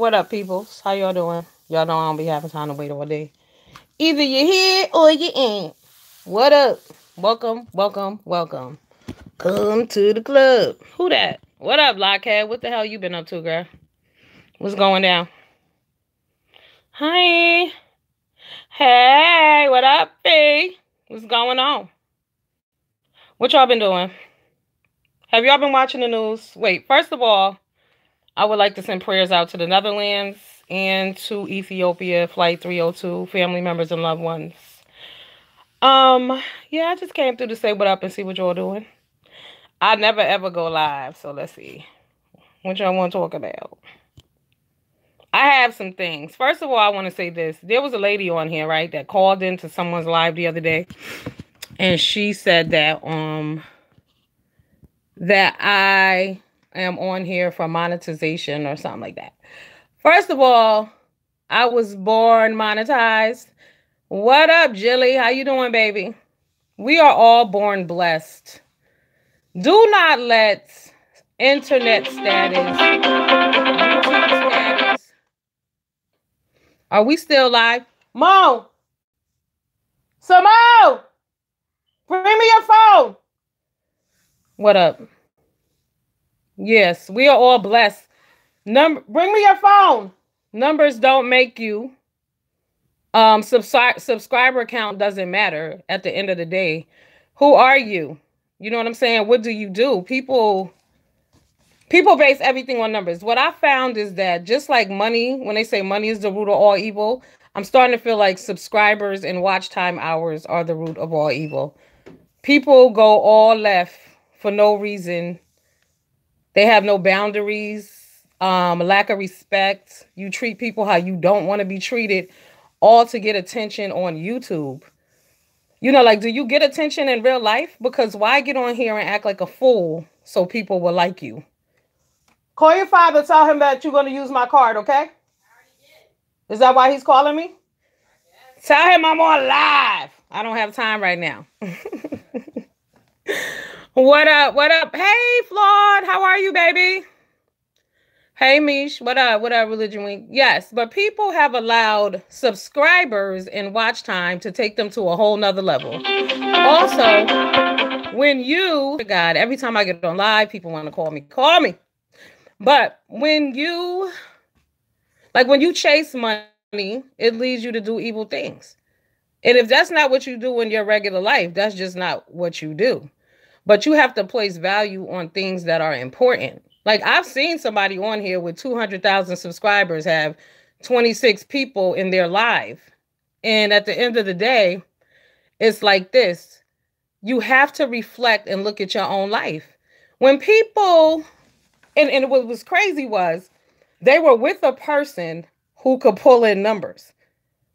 What up, peoples? How y'all doing? Y'all know I don't be having time to wait all day. Either you're here or you ain't. What up? Welcome, welcome, welcome. Come to the club. Who that? What up, Lockhead? What the hell you been up to, girl? What's going down? Hi. Hey, what up, B? What's going on? What y'all been doing? Have y'all been watching the news? Wait, first of all, I would like to send prayers out to the Netherlands and to Ethiopia, Flight 302, family members and loved ones. Yeah, I just came through to say what up and see what y'all doing. I never ever go live, so let's see. What y'all want to talk about? I have some things. First of all, I want to say this. There was a lady on here, right, that called into someone's live the other day, and she said that that I am on here for monetization or something like that. First of all, I was born monetized. What up, Jilly? How you doing, baby? We are all born blessed. Do not let internet status, YouTube status. Are we still live? Mo! Samo! Bring me your phone! What up? Yes, we are all blessed. Bring me your phone. Numbers don't make you. Subscriber count doesn't matter at the end of the day. Who are you? You know what I'm saying? What do you do? People base everything on numbers. What I found is that just like money, when they say money is the root of all evil, I'm starting to feel like subscribers and watch time hours are the root of all evil. People go all left for no reason. They have no boundaries, lack of respect. You treat people how you don't want to be treated, all to get attention on YouTube. You know, like, do you get attention in real life? Because why get on here and act like a fool so people will like you? Call your father, tell him that you're going to use my card, okay? I already did. Is that why he's calling me? Tell him I'm on live. I don't have time right now. What up? What up? Hey, Flawed. How are you, baby? Hey, Mish. What up? What up, Religion Week? Yes, but people have allowed subscribers and watch time to take them to a whole nother level. Also, when you, God, every time I get on live, people want to call me. But when you chase money, it leads you to do evil things. And if that's not what you do in your regular life, that's just not what you do. But you have to place value on things that are important. Like, I've seen somebody on here with 200,000 subscribers have 26 people in their live. And at the end of the day, it's like this. You have to reflect and look at your own life. When people, and what was crazy was, they were with a person who could pull in numbers,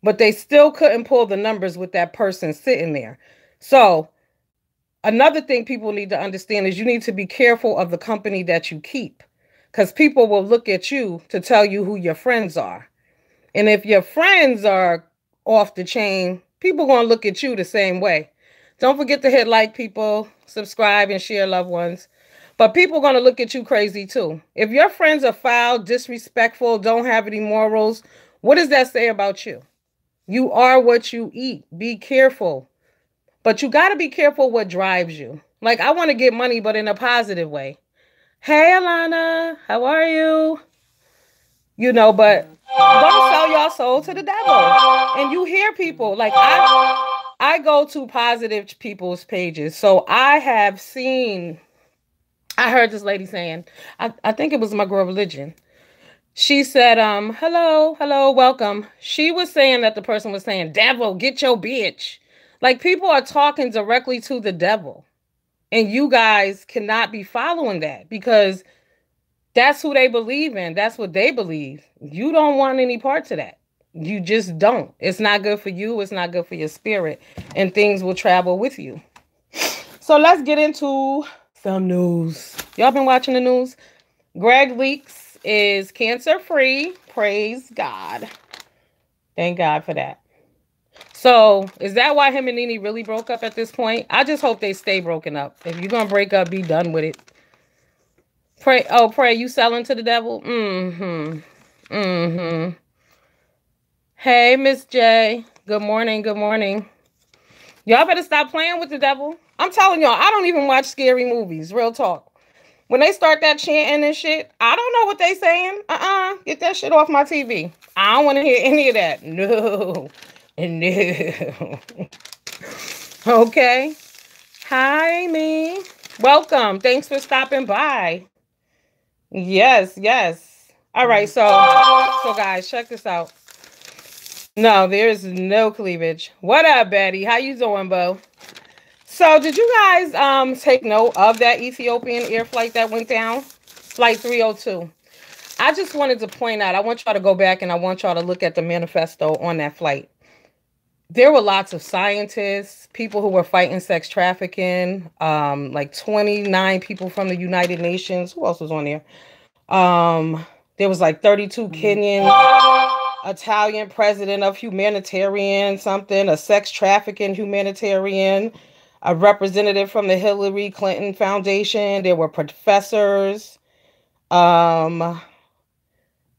but they still couldn't pull the numbers with that person sitting there. So another thing people need to understand is you need to be careful of the company that you keep, because people will look at you to tell you who your friends are. And if your friends are off the chain, people are going to look at you the same way. Don't forget to hit like, people, subscribe, and share, loved ones. But people are going to look at you crazy too. If your friends are foul, disrespectful, don't have any morals, what does that say about you? You are what you eat. Be careful. But you got to be careful what drives you. Like, I want to get money, but in a positive way. Hey, Alana, how are you? You know, but don't sell your soul to the devil. And you hear people, like, I go to positive people's pages. So I heard this lady saying, I think it was my girl Religion. She said, hello, welcome. She was saying that the person was saying, devil, get your bitch. Like, people are talking directly to the devil. And you guys cannot be following that, because that's who they believe in. That's what they believe. You don't want any parts of that. You just don't. It's not good for you. It's not good for your spirit. And things will travel with you. So let's get into some news. Y'all been watching the news? Greg Leaks is cancer-free. Praise God. Thank God for that. So, is that why him and Nene really broke up at this point? I just hope they stay broken up. If you're going to break up, be done with it. Pray, you selling to the devil? Mm-hmm. Hey, Miss J. Good morning. Good morning. Y'all better stop playing with the devil. I'm telling y'all, I don't even watch scary movies. Real talk. When they start that chanting and shit, I don't know what they saying. Get that shit off my TV. I don't want to hear any of that. No. No. Okay. Hi, me. Welcome. Thanks for stopping by. Yes, yes. All right, so guys, check this out. No, there's no cleavage. What up, Betty? How you doing, Bo? So, did you guys take note of that Ethiopian air flight that went down? Flight 302. I just wanted to point out, I want y'all to go back and I want y'all to look at the manifesto on that flight. There were lots of scientists, people who were fighting sex trafficking, like 29 people from the United Nations. Who else was on there? There was like 32 Kenyan, Italian president of humanitarian something, a sex trafficking humanitarian, a representative from the Hillary Clinton Foundation. There were professors, and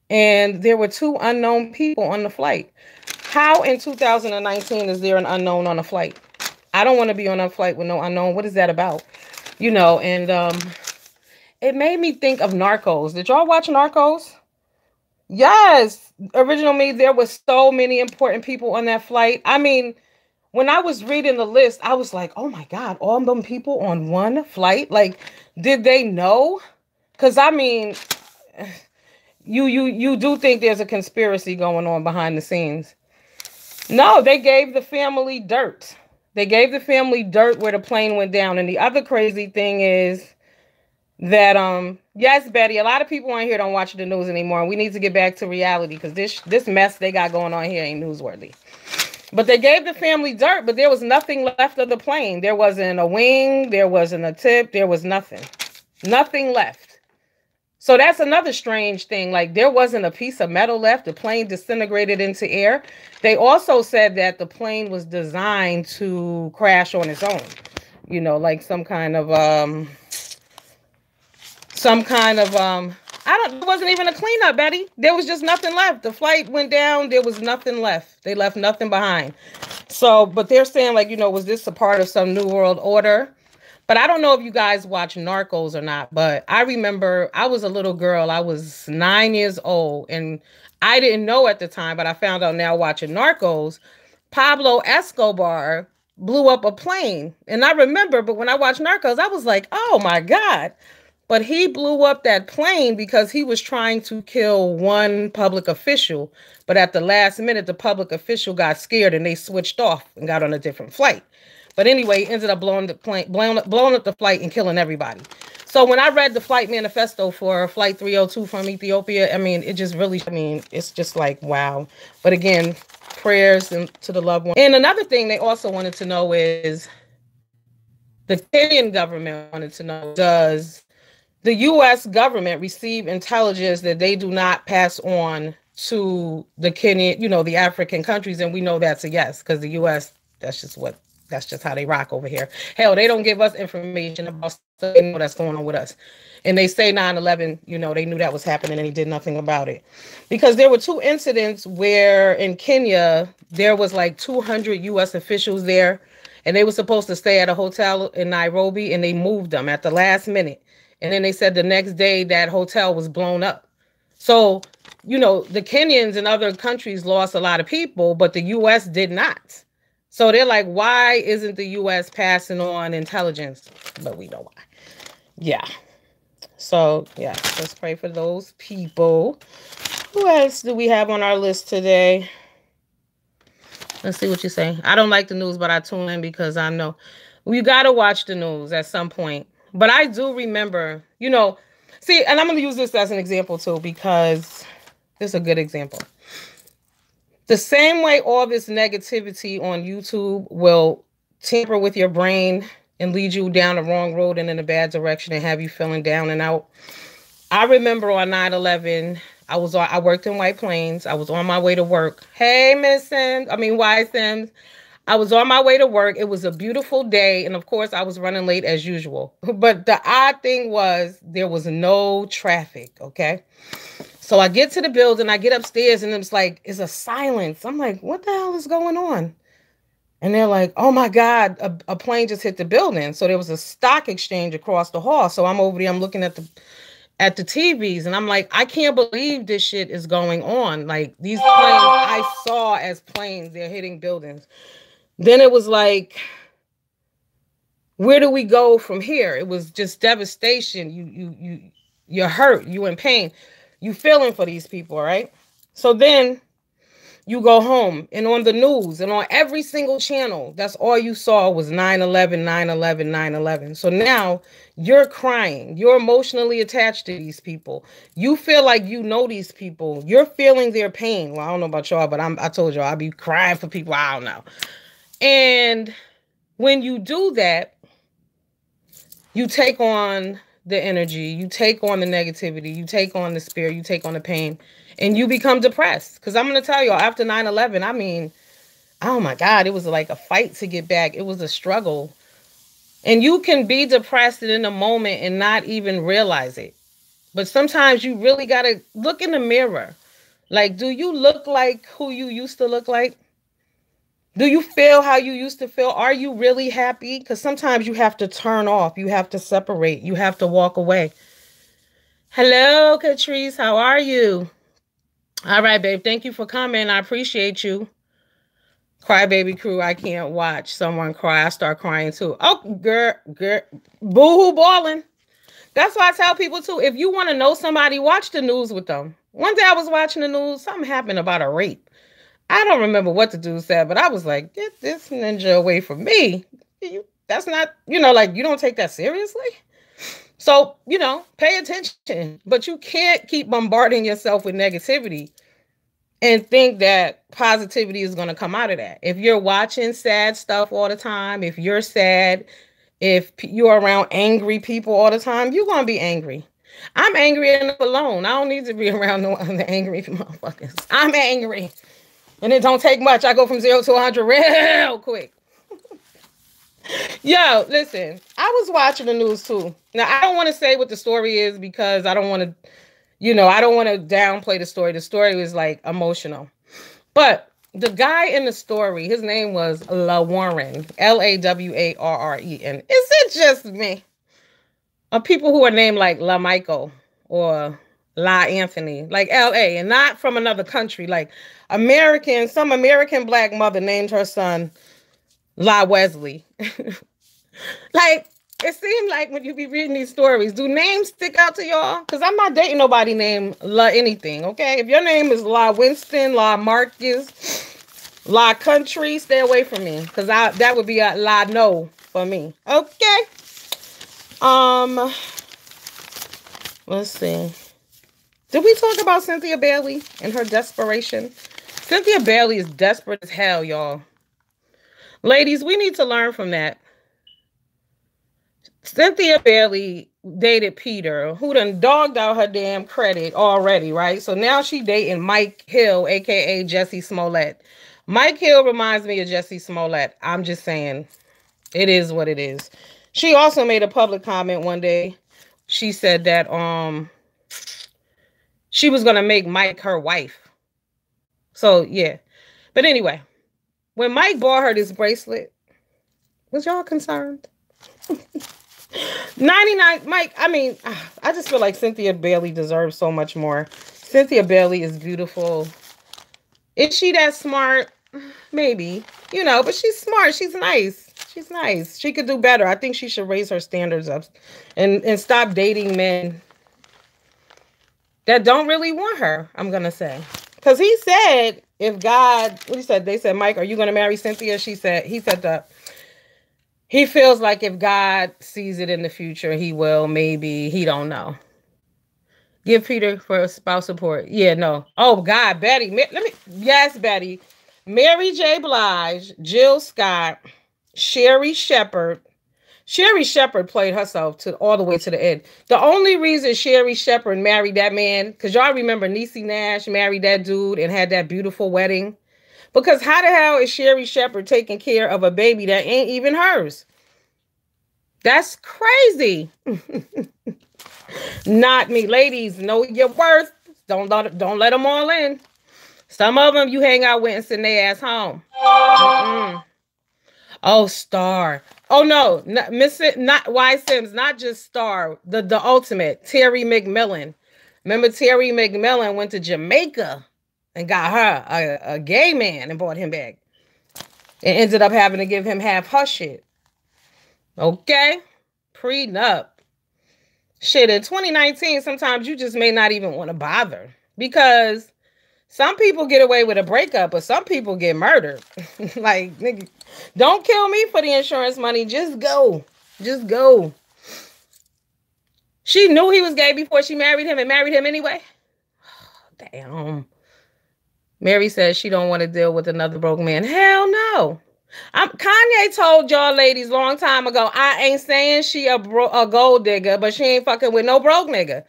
there were two unknown people on the flight. How in 2019 is there an unknown on a flight? I don't want to be on a flight with no unknown. What is that about? You know, and it made me think of Narcos. Did y'all watch Narcos? Yes. Original me, there was so many important people on that flight. I mean, when I was reading the list, I was like, oh my God, all them people on one flight? Like, did they know? Because I mean, you do think there's a conspiracy going on behind the scenes. No, they gave the family dirt. They gave the family dirt where the plane went down. And the other crazy thing is that yes, Betty, a lot of people on here don't watch the news anymore. We need to get back to reality because this mess they got going on here ain't newsworthy. But they gave the family dirt, but there was nothing left of the plane. There wasn't a wing, there wasn't a tip, there was nothing. Nothing left. So that's another strange thing. Like there wasn't a piece of metal left. The plane disintegrated into air. They also said that the plane was designed to crash on its own. You know, like some kind of it wasn't even a cleanup, Betty. There was just nothing left. The flight went down. There was nothing left. They left nothing behind. So, but they're saying like, you know, was this a part of some new world order? But I don't know if you guys watch Narcos or not, but I remember I was a little girl. I was 9 years old and I didn't know at the time, but I found out now watching Narcos, Pablo Escobar blew up a plane. And I remember, but when I watched Narcos, I was like, oh my God. But he blew up that plane because he was trying to kill one public official. But at the last minute, the public official got scared and they switched off and got on a different flight. But anyway, he ended up blowing up the flight and killing everybody. So when I read the flight manifesto for Flight 302 from Ethiopia, I mean, it just really, I mean, it's just like, wow. But again, prayers to the loved one. And another thing they also wanted to know is the Kenyan government wanted to know, does the U.S. government receive intelligence that they do not pass on to the Kenyan, you know, the African countries? And we know that's a yes, because the U.S., that's just how they rock over here. Hell, they don't give us information about stuff they know that's going on with us. And they say 9/11, you know, they knew that was happening and they did nothing about it. Because there were two incidents where in Kenya, there was like 200 U.S. officials there, and they were supposed to stay at a hotel in Nairobi, and they moved them at the last minute. And then they said the next day that hotel was blown up. So, you know, the Kenyans and other countries lost a lot of people, but the U.S. did not. So they're like, why isn't the U.S. passing on intelligence? But we know why. Yeah. So, yeah, let's pray for those people. Who else do we have on our list today? Let's see what you say. I don't like the news, but I tune in because I know you got to watch the news at some point. But I do remember, you know, see, and I'm going to use this as an example too, because this is a good example. The same way all this negativity on YouTube will tamper with your brain and lead you down the wrong road and in a bad direction and have you feeling down and out. I remember on 9/11, I worked in White Plains. I was on my way to work. Hey, Miss Sims. Why Sims? I was on my way to work. It was a beautiful day. And of course, I was running late as usual. But the odd thing was there was no traffic. Okay. So I get to the building, I get upstairs, and it's like, it's a silence. I'm like, what the hell is going on? And they're like, oh my God, a plane just hit the building. So there was a stock exchange across the hall. So I'm over there, I'm looking at the TVs, and I'm like, I can't believe this shit is going on. Like, these planes I saw as planes, they're hitting buildings. Then it was like, where do we go from here? It was just devastation. You're hurt, you in pain, you feeling for these people, right? So then you go home, and on the news and on every single channel, that's all you saw was 9/11, 9/11, 9/11. So now you're crying. You're emotionally attached to these people. You feel like you know these people. You're feeling their pain. Well, I don't know about y'all, but I told y'all I be crying for people I don't know. And when you do that, you take on the energy, you take on the negativity, you take on the spirit, you take on the pain, and you become depressed. Because I'm going to tell y'all, after 9/11, I mean, oh my God, it was like a fight to get back. It was a struggle. And you can be depressed in a moment and not even realize it. But sometimes you really got to look in the mirror. Like, do you look like who you used to look like? Do you feel how you used to feel? Are you really happy? Because sometimes you have to turn off. You have to separate. You have to walk away. Hello, Catrice. How are you? All right, babe. Thank you for coming. I appreciate you. Crybaby crew, I can't watch someone cry. I start crying too. Oh, girl, boo-hoo balling. That's why I tell people too, if you want to know somebody, watch the news with them. One day I was watching the news. Something happened about a rape. I don't remember what the dude said, but I was like, get this ninja away from me. That's not, like, you don't take that seriously. So, pay attention. But you can't keep bombarding yourself with negativity and think that positivity is going to come out of that. If you're watching sad stuff all the time, if you're sad, if you're around angry people all the time, you're going to be angry. I'm angry enough alone. I don't need to be around no other angry motherfuckers. I'm angry. And it don't take much. I go from 0 to 100 real quick. Yo, listen, I was watching the news too. Now, I don't want to say what the story is because I don't want to, I don't want to downplay the story. The story was like emotional. But the guy in the story, his name was LaWarren, LaWarren. Is it just me? People who are named like La Michael or La Anthony, like LA, and not from another country, like some American black mother named her son La Wesley. Like, it seemed like when you be reading these stories, do names stick out to y'all? Because I'm not dating nobody named La anything, okay? If your name is La Winston, La Marcus, La Country, stay away from me. Because that would be a La No for me. Okay? Let's see. Did we talk about Cynthia Bailey and her desperation? Cynthia Bailey is desperate as hell, y'all. Ladies, we need to learn from that. Cynthia Bailey dated Peter, who done dogged out her damn credit already, right? So now she dating Mike Hill, a.k.a. Jesse Smollett. Mike Hill reminds me of Jesse Smollett. I'm just saying, it is what it is. She also made a public comment one day. She said that she was going to make Mike her wife. So, yeah. But anyway, when Mike bought her this bracelet, was y'all concerned? 99, Mike, I just feel like Cynthia Bailey deserves so much more. Cynthia Bailey is beautiful. Is she that smart? Maybe, but she's smart. She's nice. She's nice. She could do better. I think she should raise her standards up and stop dating men that don't really want her, I'm going to say. Because he said, if God, what he said, they said, Mike, are you going to marry Cynthia? He said that he feels like if God sees it in the future, he will, maybe, he don't know. Give Peter for spouse support. Yeah, no. Oh, God, Betty. Yes, Betty. Mary J. Blige, Jill Scott, Sherry Shepherd. Sherry Shepherd played herself all the way to the end. The only reason Sherry Shepherd married that man, because y'all remember Niecy Nash married that dude and had that beautiful wedding. Because how the hell is Sherry Shepherd taking care of a baby that ain't even hers? That's crazy. Not me. Ladies, know your worth. Don't let them all in. Some of them you hang out with and send their ass home. Mm-mm. Oh, Star. Oh no, not Y Sims, not just Star. The ultimate Terry McMillan. Remember Terry McMillan went to Jamaica and got her a gay man and brought him back, and ended up having to give him half her shit. Okay, prenup. Shit, in 2019, sometimes you just may not even want to bother because some people get away with a breakup, but some people get murdered. Like, nigga, don't kill me for the insurance money. Just go. Just go. She knew he was gay before she married him and married him anyway. Damn. Mary says she don't want to deal with another broke man. Hell no. Kanye told y'all ladies long time ago, I ain't saying she a gold digger, but she ain't fucking with no broke nigga.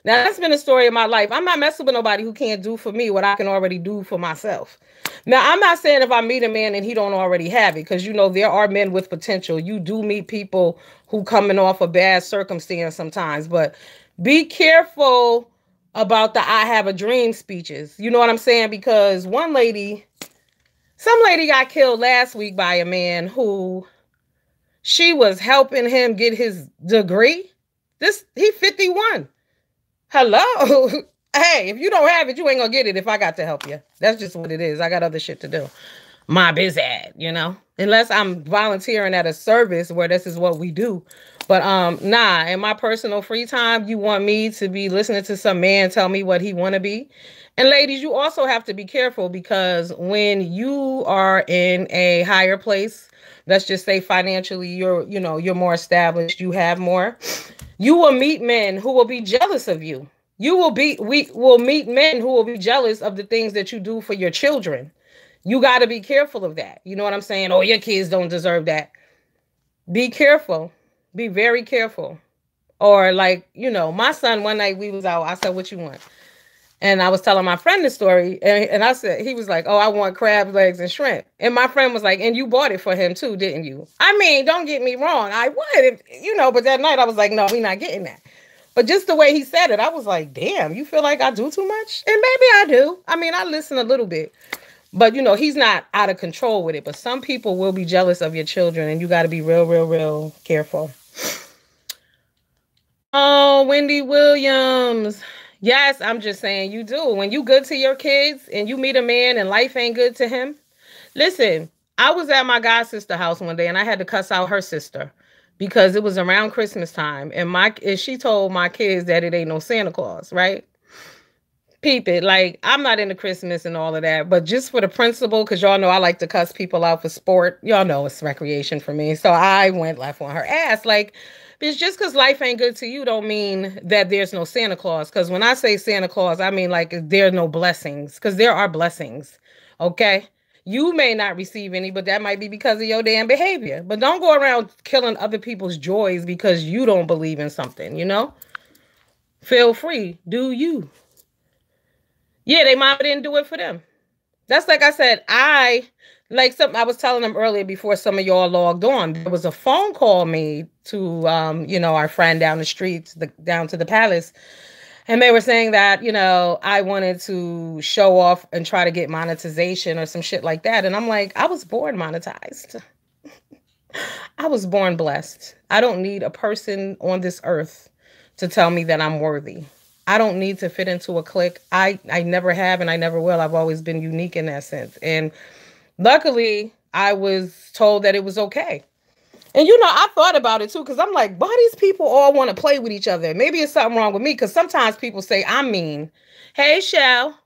Now, that's been the story of my life. I'm not messing with nobody who can't do for me what I can already do for myself. Now, I'm not saying if I meet a man and he don't already have it, because, you know, there are men with potential. You do meet people who coming off a bad circumstance sometimes, but be careful about the I have a dream speeches. You know what I'm saying? Because some lady got killed last week by a man who she was helping him get his degree. He 51. Hello. Hey, if you don't have it, you ain't gonna get it if I got to help you. That's just what it is. I got other shit to do. My biz ad, you know, unless I'm volunteering at a service where this is what we do. But nah, in my personal free time, you want me to be listening to some man tell me what he want to be. And ladies, you also have to be careful because when you are in a higher place, let's just say financially, you're more established, you have more. You will meet men who will be jealous of you. We will meet men who will be jealous of the things that you do for your children. You got to be careful of that. You know what I'm saying? Oh, your kids don't deserve that. Be careful. Be very careful. Or like, my son, one night we was out. I said, what you want? And I was telling my friend the story. And I said, he was like, oh, I want crab legs and shrimp. And my friend was like, and you bought it for him too, didn't you? I mean, don't get me wrong. I would, but that night I was like, no, we're not getting that. But just the way he said it, I was like, damn, you feel like I do too much? And maybe I do. I mean, I listen a little bit. But, he's not out of control with it. But some people will be jealous of your children. And you got to be real, real, real careful. Oh, Wendy Williams. Yes, I'm just saying you do. When you good to your kids and you meet a man and life ain't good to him. Listen, I was at my god sister house one day and I had to cuss out her sister because it was around Christmas time. And she told my kids that it ain't no Santa Claus, right? Peep it. Like, I'm not into Christmas and all of that, but just for the principle, because y'all know I like to cuss people out for sport. Y'all know it's recreation for me. So I went left on her ass. Like, it's just because life ain't good to you don't mean that there's no Santa Claus. Because when I say Santa Claus, I mean like there are no blessings. Because there are blessings. Okay? You may not receive any, but that might be because of your damn behavior. But don't go around killing other people's joys because you don't believe in something, Feel free. Do you. Yeah, they mama didn't do it for them. That's like I said, I was telling them earlier before some of y'all logged on, there was a phone call made to, our friend down the street, down to the palace. And they were saying that, I wanted to show off and try to get monetization or some shit like that. And I'm like, I was born monetized. I was born blessed. I don't need a person on this earth to tell me that I'm worthy. I don't need to fit into a clique. I never have and I never will. I've always been unique in that sense. And luckily, I was told that it was okay. And, I thought about it, too, because I'm like, why these people all want to play with each other? Maybe it's something wrong with me, because sometimes people say I'm mean. Hey, Shell,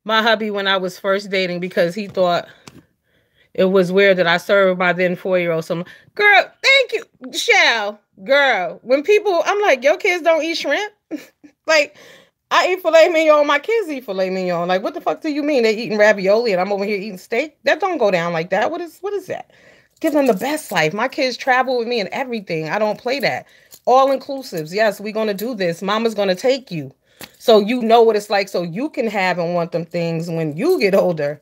my hubby, when I was first dating, because he thought it was weird that I served my then 4-year-old. So, girl, thank you, Shell. Girl, when people, I'm like, your kids don't eat shrimp? Like, I eat filet mignon, my kids eat filet mignon. Like, what the fuck do you mean they eating ravioli and I'm over here eating steak? That don't go down like that. What is that? Give them the best life. My kids travel with me and everything. I don't play that. All inclusives. Yes, we're going to do this. Mama's going to take you. So you know what it's like. So you can have and want them things when you get older.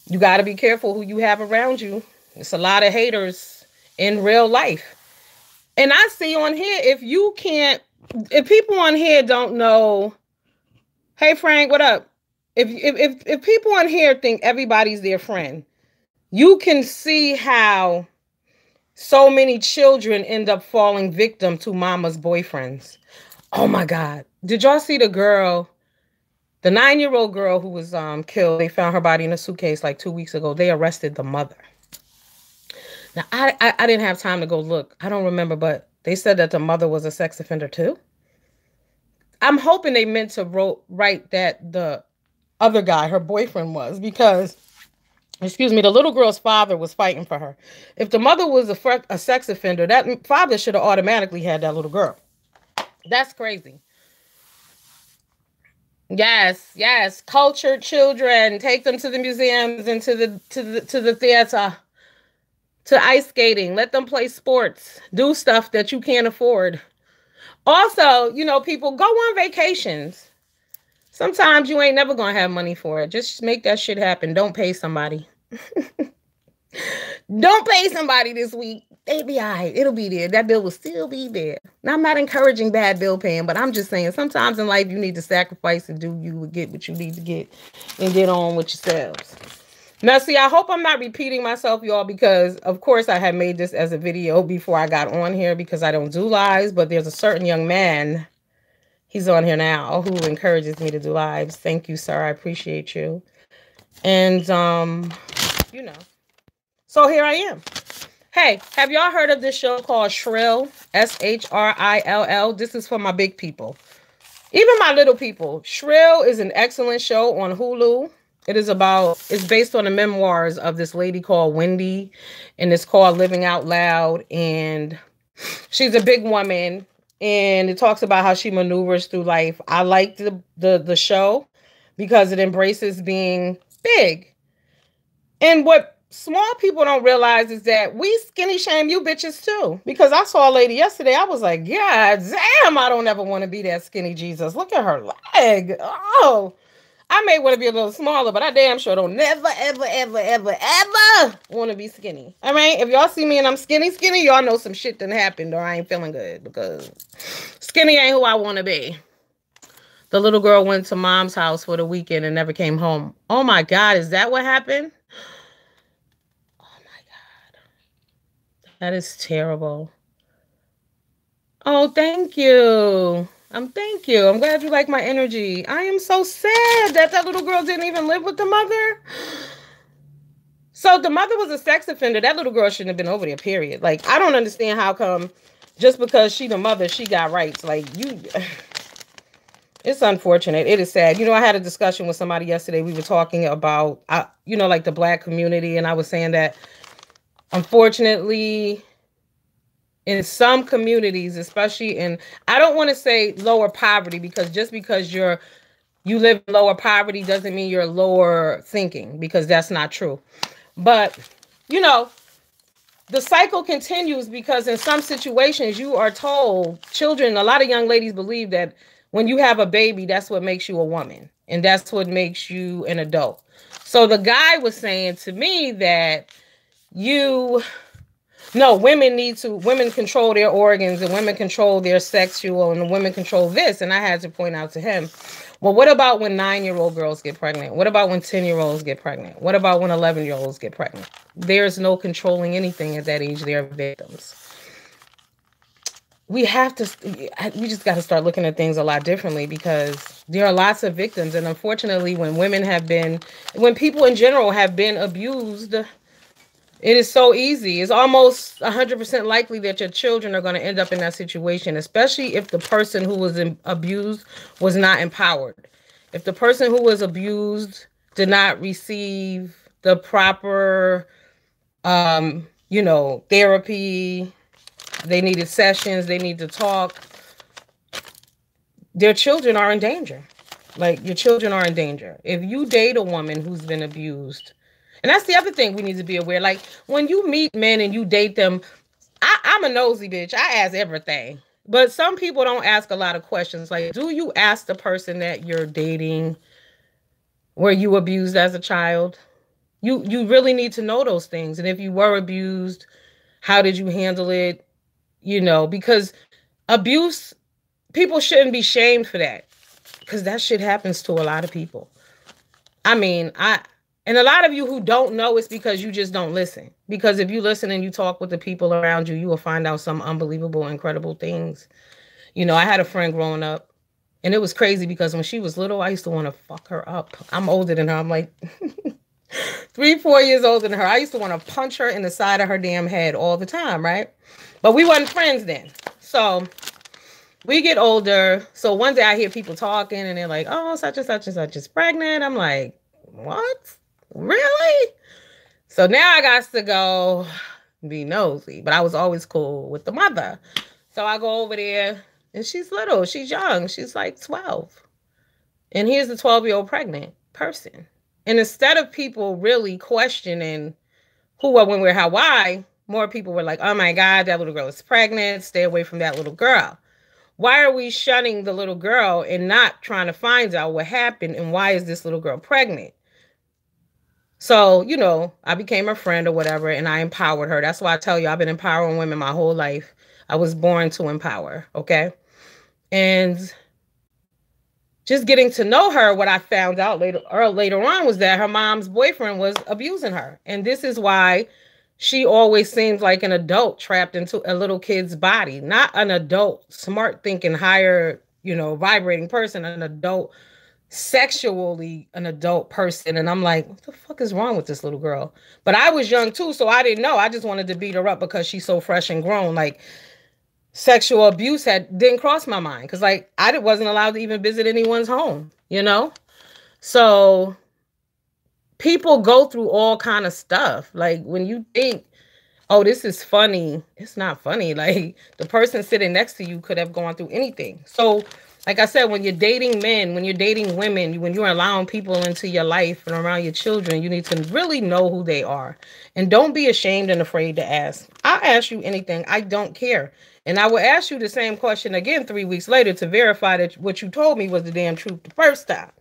You got to be careful who you have around you. It's a lot of haters in real life. And I see on here, if people on here don't know Hey Frank, what up? If people on here think everybody's their friend, you can see how so many children end up falling victim to mama's boyfriends. Oh my God. Did y'all see the girl, the 9-year-old girl who was killed? They found her body in a suitcase like 2 weeks ago. They arrested the mother. Now, I didn't have time to go look. I don't remember, but they said that the mother was a sex offender too. I'm hoping they meant to write that the other guy, her boyfriend, was, because, excuse me, the little girl's father was fighting for her. If the mother was a sex offender, that father should have automatically had that little girl. That's crazy. Yes, yes. Cultured children, take them to the museums and to the theater, to ice skating. Let them play sports. Do stuff that you can't afford. Also, you know, people go on vacations. Sometimes you ain't never gonna have money for it. Just make that shit happen. Don't pay somebody. Don't pay somebody this week. They be all right. It'll be there. That bill will still be there. Now, I'm not encouraging bad bill paying, but I'm just saying sometimes in life you need to sacrifice and do you get what you need to get and get on with yourselves. Now, see, I hope I'm not repeating myself, y'all, because, of course, I had made this as a video before I got on here because I don't do lives, but there's a certain young man, he's on here now, who encourages me to do lives. Thank you, sir. I appreciate you. And, you know, so here I am. Hey, have y'all heard of this show called Shrill? Shrill. This is for my big people. Even my little people. Shrill is an excellent show on Hulu. It's based on the memoirs of this lady called Wendy, and it's called Living Out Loud. And she's a big woman, and it talks about how she maneuvers through life. I like the show because it embraces being big. And what small people don't realize is that we skinny shame you bitches too. Because I saw a lady yesterday, I was like, yeah, damn, I don't ever want to be that skinny Jesus. Look at her leg. Oh, I may want to be a little smaller, but I damn sure don't never, ever, ever, ever, ever want to be skinny. All right? If y'all see me and I'm skinny, y'all know some shit done happened or I ain't feeling good because skinny ain't who I want to be. The little girl went to mom's house for the weekend and never came home. Oh my God, is that what happened? Oh my God. That is terrible. Oh, thank you. Thank you. I'm glad you like my energy. I am so sad that little girl didn't even live with the mother. So the mother was a sex offender. That little girl shouldn't have been over there, period. Like, I don't understand how come just because she the mother, she got rights. Like, it's unfortunate. It is sad. You know, I had a discussion with somebody yesterday. We were talking about, you know, like the Black community. And I was saying that, unfortunately, in some communities, especially in, I don't want to say lower poverty, because just because you live in lower poverty doesn't mean you're lower thinking, because that's not true. But, you know, the cycle continues because in some situations you are told, children, a lot of young ladies believe that when you have a baby, that's what makes you a woman. And that's what makes you an adult. So the guy was saying to me that no, women control their organs and women control their sexual and women control this. And I had to point out to him, well, what about when 9-year-old girls get pregnant? What about when 10-year-olds get pregnant? What about when 11-year-olds get pregnant? There's no controlling anything at that age. They're victims. We just got to start looking at things a lot differently because there are lots of victims. And unfortunately, when people in general have been abused, it is so easy. It's almost 100% likely that your children are going to end up in that situation, especially if the person who was abused was not empowered. If the person who was abused did not receive the proper, you know, therapy, they needed sessions, they need to talk, their children are in danger. Like, your children are in danger. If you date a woman who's been abused, and that's the other thing we need to be aware. Like, when you meet men and you date them, I'm a nosy bitch. I ask everything. But some people don't ask a lot of questions. Like, do you ask the person that you're dating, were you abused as a child? You really need to know those things. And if you were abused, how did you handle it? You know, because abuse, people shouldn't be shamed for that. Because that shit happens to a lot of people. I mean, and a lot of you who don't know, it's because you just don't listen. Because if you listen and you talk with the people around you, you will find out some unbelievable, incredible things. You know, I had a friend growing up, and it was crazy because when she was little, I used to want to fuck her up. I'm older than her. I'm like 3-4 years older than her. I used to want to punch her in the side of her damn head all the time, right? But we wasn't friends then. So we get older. So one day I hear people talking and they're like, oh, such and such and such is pregnant. I'm like, what? Really? So now I got to go be nosy. But I was always cool with the mother. So I go over there and she's little. She's young. She's like 12. And here's the 12-year-old pregnant person. And instead of people really questioning who, what, when, where, how, why, more people were like, oh my God, that little girl is pregnant. Stay away from that little girl. Why are we shunning the little girl and not trying to find out what happened and why is this little girl pregnant? So, you know, I became a friend or whatever and I empowered her. That's why I tell you, I've been empowering women my whole life. I was born to empower, okay? And just getting to know her, what I found out later on was that her mom's boyfriend was abusing her. And this is why she always seems like an adult trapped into a little kid's body, not an adult, smart thinking, higher, you know, vibrating person, an adult, sexually an adult person. And I'm like, what the fuck is wrong with this little girl? But I was young too, so I didn't know. I just wanted to beat her up because she's so fresh and grown. Like, sexual abuse didn't cross my mind because like I wasn't allowed to even visit anyone's home, you know? So people go through all kind of stuff. Like when you think, oh, this is funny, it's not funny. Like the person sitting next to you could have gone through anything. So like I said, when you're dating men, when you're dating women, when you're allowing people into your life and around your children, you need to really know who they are. And don't be ashamed and afraid to ask. I'll ask you anything. I don't care. And I will ask you the same question again 3 weeks later to verify that what you told me was the damn truth the first time.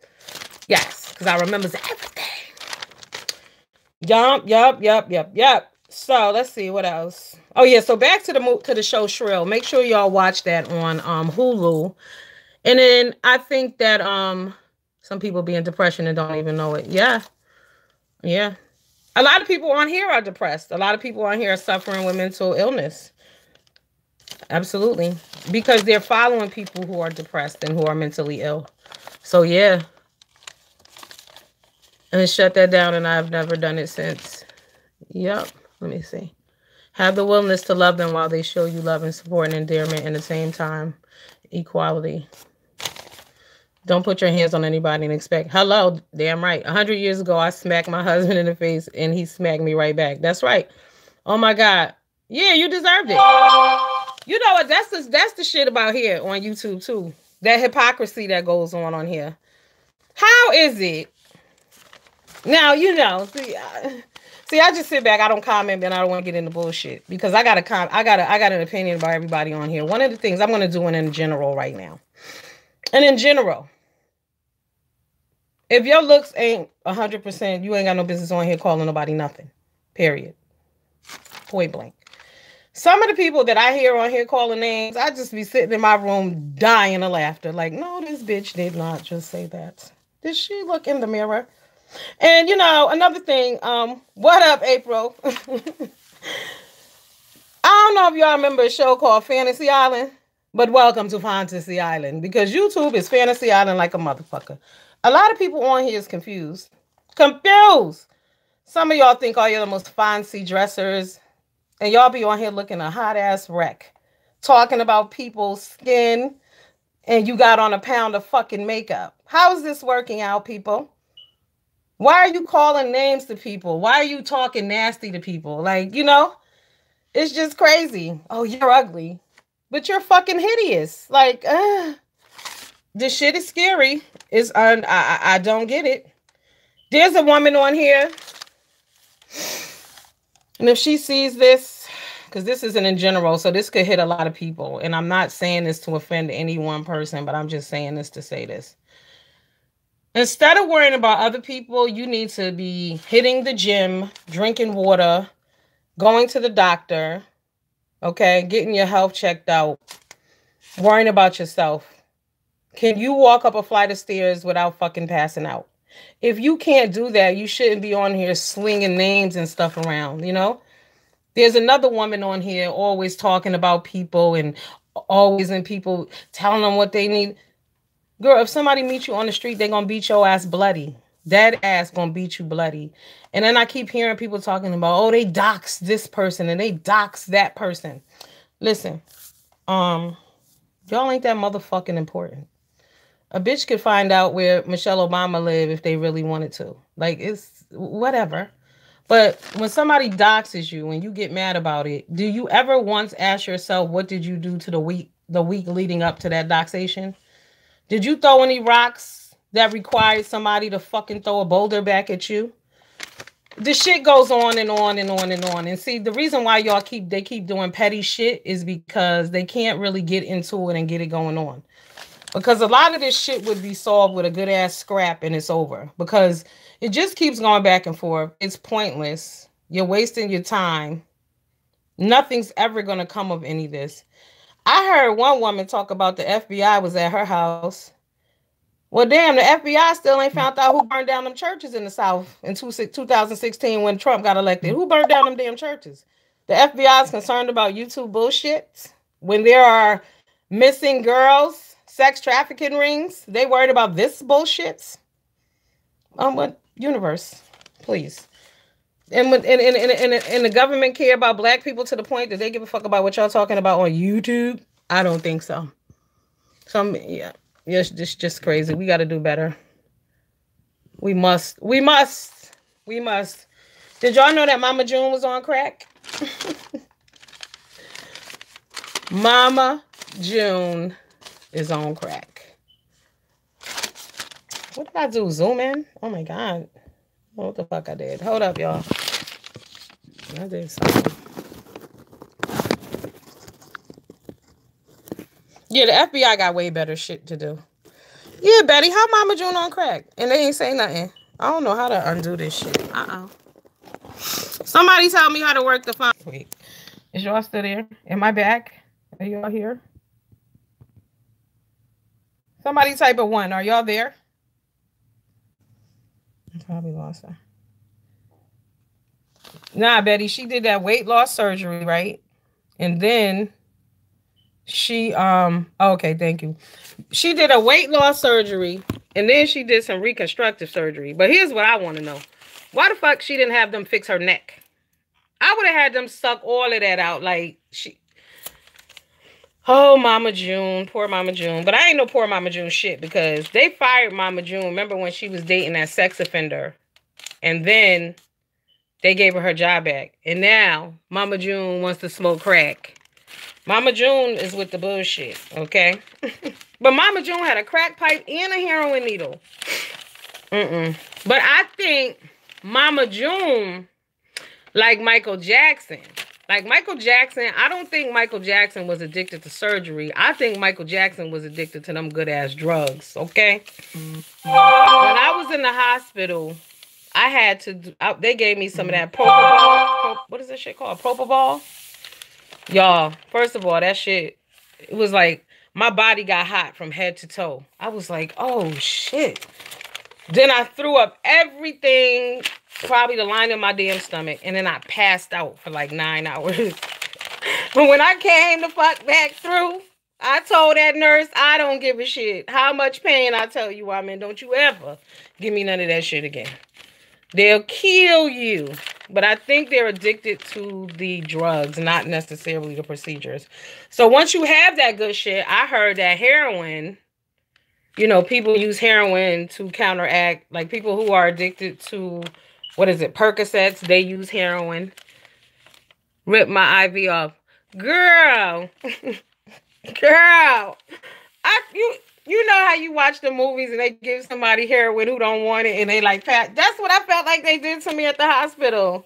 Yes, because I remember everything. Yup. So let's see what else. Oh yeah, so back to the show Shrill. Make sure y'all watch that on Hulu. And then I think that some people be in depression and don't even know it. Yeah. A lot of people on here are depressed. A lot of people on here are suffering with mental illness. Absolutely. Because they're following people who are depressed and who are mentally ill. So yeah. And shut that down and I've never done it since. Yep. Let me see. Have the willingness to love them while they show you love and support and endearment in the same time. Equality. Don't put your hands on anybody and expect, hello, damn right. 100 years ago, I smacked my husband in the face and he smacked me right back. That's right. Oh my God. Yeah, you deserved it. You know what? That's the shit about here on YouTube too. That hypocrisy that goes on here. How is it? Now, you know, see, I just sit back. I don't comment and I don't want to get into bullshit because I got an opinion about everybody on here. One of the things I'm going to do in general right now. And in general, if your looks ain't 100%, you ain't got no business on here calling nobody nothing. Period. Point blank. Some of the people that I hear on here calling names, I just be sitting in my room dying of laughter. Like, no, this bitch did not just say that. Did she look in the mirror? And, you know, another thing, what up, April? I don't know if y'all remember a show called Fantasy Island. But welcome to Fantasy Island because YouTube is Fantasy Island like a motherfucker. A lot of people on here is confused. Some of y'all think all you're the most fancy dressers and y'all be on here looking a hot ass wreck. Talking about people's skin and you got on a pound of fucking makeup. How is this working out, people? Why are you calling names to people? Why are you talking nasty to people? Like, you know, it's just crazy. Oh, you're ugly. But you're fucking hideous. Like, this shit is scary. I don't get it. There's a woman on here. And if she sees this, because this isn't in general, so this could hit a lot of people. And I'm not saying this to offend any one person, but I'm just saying this to say this. Instead of worrying about other people, you need to be hitting the gym, drinking water, going to the doctor, okay, getting your health checked out, worrying about yourself. Can you walk up a flight of stairs without fucking passing out? If you can't do that, you shouldn't be on here slinging names and stuff around, you know? There's another woman on here always talking about people and always in people telling them what they need. Girl, if somebody meets you on the street, they're going to beat your ass bloody. That ass going to beat you bloody. And then I keep hearing people talking about, oh, they dox this person and they dox that person. Listen, y'all ain't that motherfucking important. A bitch could find out where Michelle Obama lived if they really wanted to. Like, it's whatever. But when somebody doxes you and you get mad about it, do you ever once ask yourself, what did you do to the week leading up to that doxation? Did you throw any rocks that required somebody to fucking throw a boulder back at you? The shit goes on and on and on and on. And see, the reason why they keep doing petty shit is because they can't really get into it and get it going on. Because a lot of this shit would be solved with a good ass scrap and it's over. Because it just keeps going back and forth. It's pointless. You're wasting your time. Nothing's ever going to come of any of this. I heard one woman talk about the FBI was at her house. Well, damn, the FBI still ain't found out who burned down them churches in the South in 2016 when Trump got elected. Who burned down them damn churches? The FBI is concerned about YouTube bullshit. When there are missing girls, sex trafficking rings, they worried about this bullshit. What universe, please. And the government care about black people to the point that they give a fuck about what y'all talking about on YouTube? I don't think so. Yeah, it's just crazy. We got to do better. We must. Did y'all know that Mama June was on crack? Mama June is on crack. What did I do? Zoom in? Oh my God. What the fuck I did? Hold up, y'all. I did something. Yeah, the FBI got way better shit to do. Yeah, Betty, how Mama June on crack? And they ain't say nothing. I don't know how to undo this shit. Somebody tell me how to work the phone. Wait, is y'all still there? Am I back? Are y'all here? Somebody type a 1. Are y'all there? I probably lost her. Nah, Betty, she did that weight loss surgery, right? And then she, okay, thank you. She did a weight loss surgery, and then she did some reconstructive surgery. But here's what I want to know. Why the fuck she didn't have them fix her neck? I would have had them suck all of that out. Like, oh, Mama June, poor Mama June. But I ain't no poor Mama June shit because they fired Mama June. Remember when she was dating that sex offender? And then they gave her job back. And now Mama June wants to smoke crack. Mama June is with the bullshit, okay? But Mama June had a crack pipe and a heroin needle. But I think Mama June, like Michael Jackson. Like Michael Jackson, I don't think Michael Jackson was addicted to surgery. I think Michael Jackson was addicted to them good-ass drugs, okay? When I was in the hospital, I had to, they gave me some of that propofol. What is that shit called? Propofol? Y'all, first of all, that shit, it was like, my body got hot from head to toe. I was like, oh, shit. Then I threw up everything, probably the line of my damn stomach, and then I passed out for like 9 hours. But when I came the fuck back through, I told that nurse, I don't give a shit how much pain I tell you I'm in. Don't you ever give me none of that shit again. They'll kill you. But I think they're addicted to the drugs, not necessarily the procedures. So once you have that good shit, I heard that heroin, you know, people use heroin to counteract, like people who are addicted to, what is it, Percocets, they use heroin. Rip my IV off. Girl. Girl. You know how you watch the movies and they give somebody heroin who don't want it and they like, that's what I felt like they did to me at the hospital.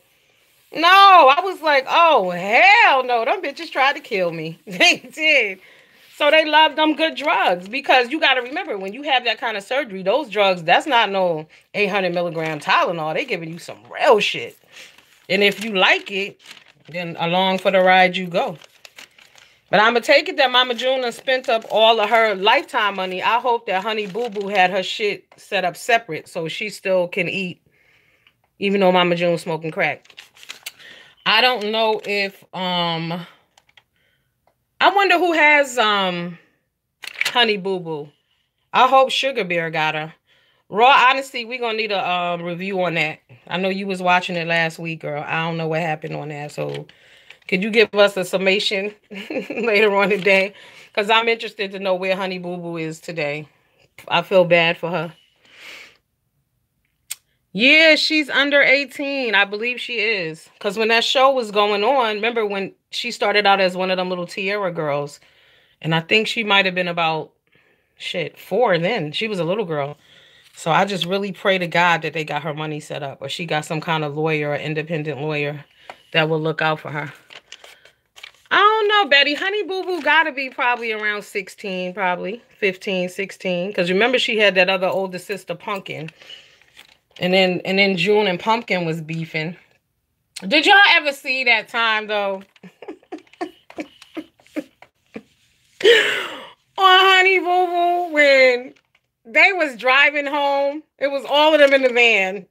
No, I was like, oh, hell no. Them bitches tried to kill me. They did. So they love them good drugs because you got to remember, when you have that kind of surgery, those drugs, that's not no 800 milligram Tylenol. They giving you some real shit. And if you like it, then along for the ride you go. But I'm going to take it that Mama June done spent up all of her lifetime money. I hope that Honey Boo Boo had her shit set up separate so she still can eat, even though Mama June's smoking crack. I don't know if, I wonder who has, Honey Boo Boo. I hope Sugar Bear got her. Raw honesty, we're going to need a review on that. I know you was watching it last week, girl. I don't know what happened on that. So could you give us a summation later on today? Because I'm interested to know where Honey Boo Boo is today. I feel bad for her. Yeah, she's under 18. I believe she is. Because when that show was going on, remember when she started out as one of them little Tierra girls? And I think she might have been about, 4 then. She was a little girl. So I just really pray to God that they got her money set up, or she got some kind of lawyer or independent lawyer that will look out for her. I don't know, Betty. Honey Boo Boo got to be probably around 16, probably 15, 16. Because remember, she had that other older sister, Pumpkin. And then June and Pumpkin was beefing. Did y'all ever see that time, though? On Honey Boo Boo, when they was driving home, it was all of them in the van.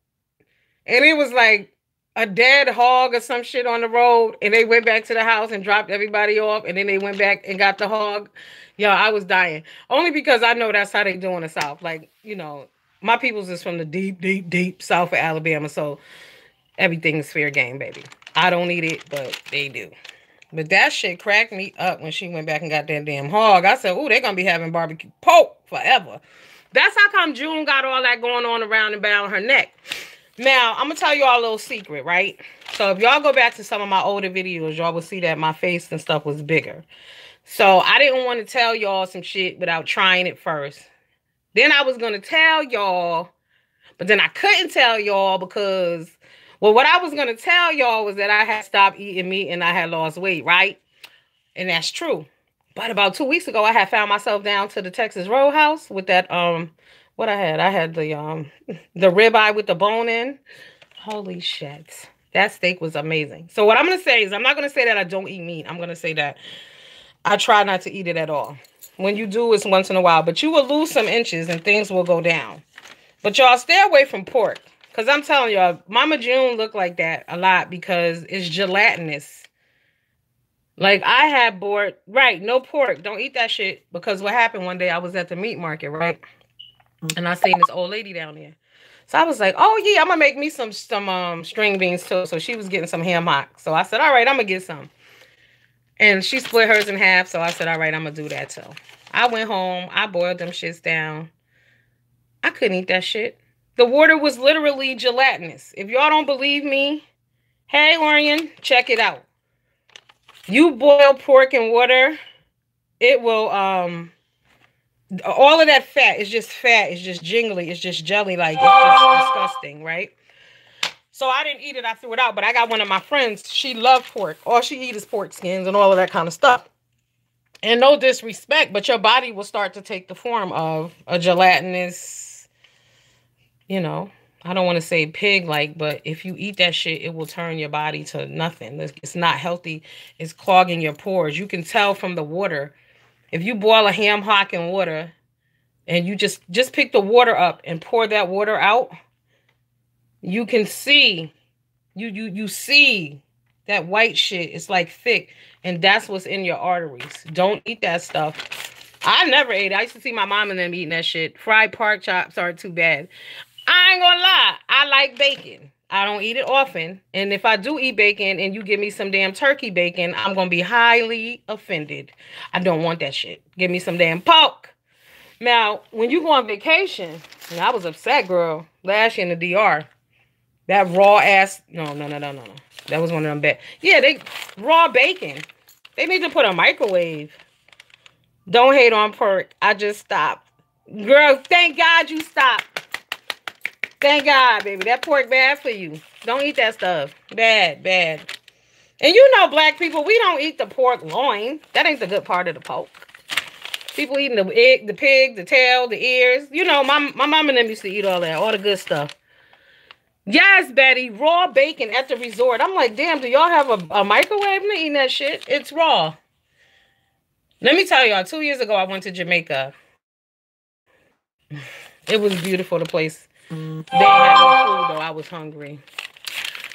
And it was like a dead hog or some shit on the road. And they went back to the house and dropped everybody off. And then they went back and got the hog. Yo, I was dying. Only because I know that's how they do in the South. Like, you know, my people's is from the deep, deep, deep South of Alabama. So everything is fair game, baby. I don't eat it, but they do. But that shit cracked me up when she went back and got that damn hog. I said, ooh, they're going to be having barbecue pork forever. That's how come June got all that going on around and down her neck. Now, I'm going to tell you all a little secret, right? So if y'all go back to some of my older videos, y'all will see that my face and stuff was bigger. So I didn't want to tell y'all some shit without trying it first. Then I was going to tell y'all, but then I couldn't tell y'all because, well, what I was going to tell y'all was that I had stopped eating meat and I had lost weight, right? And that's true. But about 2 weeks ago, I had found myself down to the Texas Roadhouse with that, what I had the ribeye with the bone in. Holy shit. That steak was amazing. So what I'm going to say is, I'm not going to say that I don't eat meat. I'm going to say that I try not to eat it at all. When you do, it's once in a while. But you will lose some inches and things will go down. But y'all stay away from pork. Because I'm telling y'all, Mama June looked like that a lot because it's gelatinous. Like I had bought, right, no pork. Don't eat that shit. Because what happened one day, I was at the meat market, right? And I seen this old lady down there. So I was like, oh yeah, I'm going to make me some string beans too. So she was getting some ham hock. So I said, all right, I'm going to get some. And she split hers in half. So I said, all right, I'm going to do that too. I went home. I boiled them shits down. I couldn't eat that shit. The water was literally gelatinous. If y'all don't believe me, hey, Orion, check it out. You boil pork in water, it will, all of that fat is just fat. It's just jingly. It's just jelly-like. It's just disgusting, right? So I didn't eat it. I threw it out. But I got one of my friends. She loved pork. All she eats is pork skins and all of that kind of stuff. And no disrespect, but your body will start to take the form of a gelatinous, you know, I don't want to say pig-like, but if you eat that shit, it will turn your body to nothing. It's not healthy. It's clogging your pores. You can tell from the water. If you boil a ham hock in water and you just pick the water up and pour that water out, you can see, you see that white shit. It's like thick, and that's what's in your arteries. Don't eat that stuff. I never ate it. I used to see my mom and them eating that shit. Fried pork chops aren't too bad. I ain't gonna lie. I like bacon. I don't eat it often. And if I do eat bacon and you give me some damn turkey bacon, I'm gonna be highly offended. I don't want that shit. Give me some damn pork. Now, when you go on vacation, and I was upset, girl, last year in the DR, that raw ass, no. That was one of them bad. Yeah, raw bacon. They need to put a microwave. Don't hate on pork. I just stopped. Girl, thank God you stopped. Thank God, baby. That pork bad for you. Don't eat that stuff. Bad, bad. And you know, black people, we don't eat the pork loin. That ain't the good part of the pork. People eating the egg, the pig, the tail, the ears. You know, my mom and them used to eat all that, all the good stuff. Yes, Betty, raw bacon at the resort. I'm like, damn, do y'all have a microwave? I'm not eating that shit. It's raw. Let me tell y'all, 2 years ago, I went to Jamaica. It was beautiful, the place. They didn't have no food, though. I was hungry.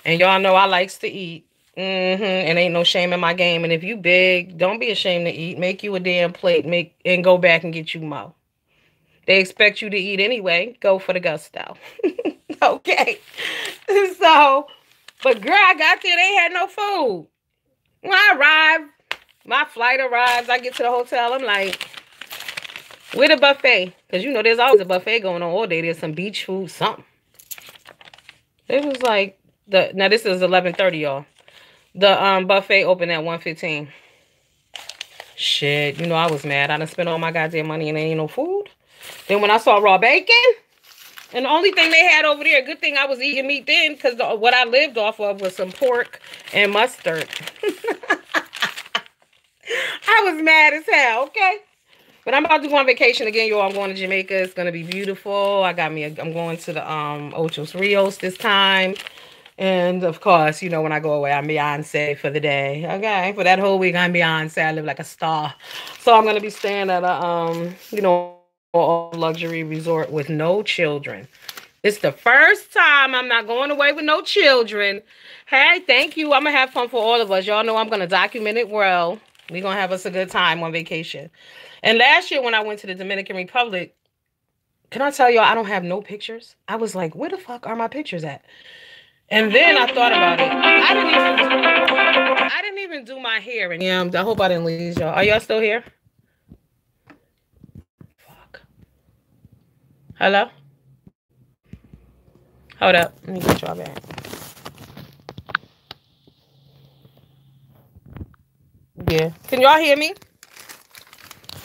And y'all know I likes to eat. And ain't no shame in my game. And if you big, don't be ashamed to eat. Make you a damn plate. And go back and get you more. They expect you to eat anyway. Go for the gusto. Okay. So, but girl, I got there. They had no food. When I arrived, my flight arrives. I get to the hotel. I'm like, where the buffet? Because, you know, there's always a buffet going on all day. There's some beach food, something. It was like, now this is 11:30, y'all. The buffet opened at 1:15. Shit, you know, I was mad. I done spent all my goddamn money and there ain't no food. Then when I saw raw bacon, and the only thing they had over there, good thing I was eating meat then, because what I lived off of was some pork and mustard. I was mad as hell, okay? But I'm about to go on vacation again, y'all. I'm going to Jamaica. It's going to be beautiful. I'm going to the Ochos Rios this time. And, of course, you know, when I go away, I'm Beyonce for the day. Okay? For that whole week, I'm Beyonce. I live like a star. So I'm going to be staying at a, you know, luxury resort with no children. It's the first time I'm not going away with no children. Hey, thank you. I'm going to have fun for all of us. Y'all know I'm going to document it well. We're going to have us a good time on vacation. And last year when I went to the Dominican Republic, can I tell y'all, I don't have no pictures. I was like, where the fuck are my pictures at? And then I thought about it. I didn't even do my hair. And yeah, I hope I didn't lose y'all. Are y'all still here? Fuck. Hello? Hold up. Let me get y'all back. Yeah. Can y'all hear me?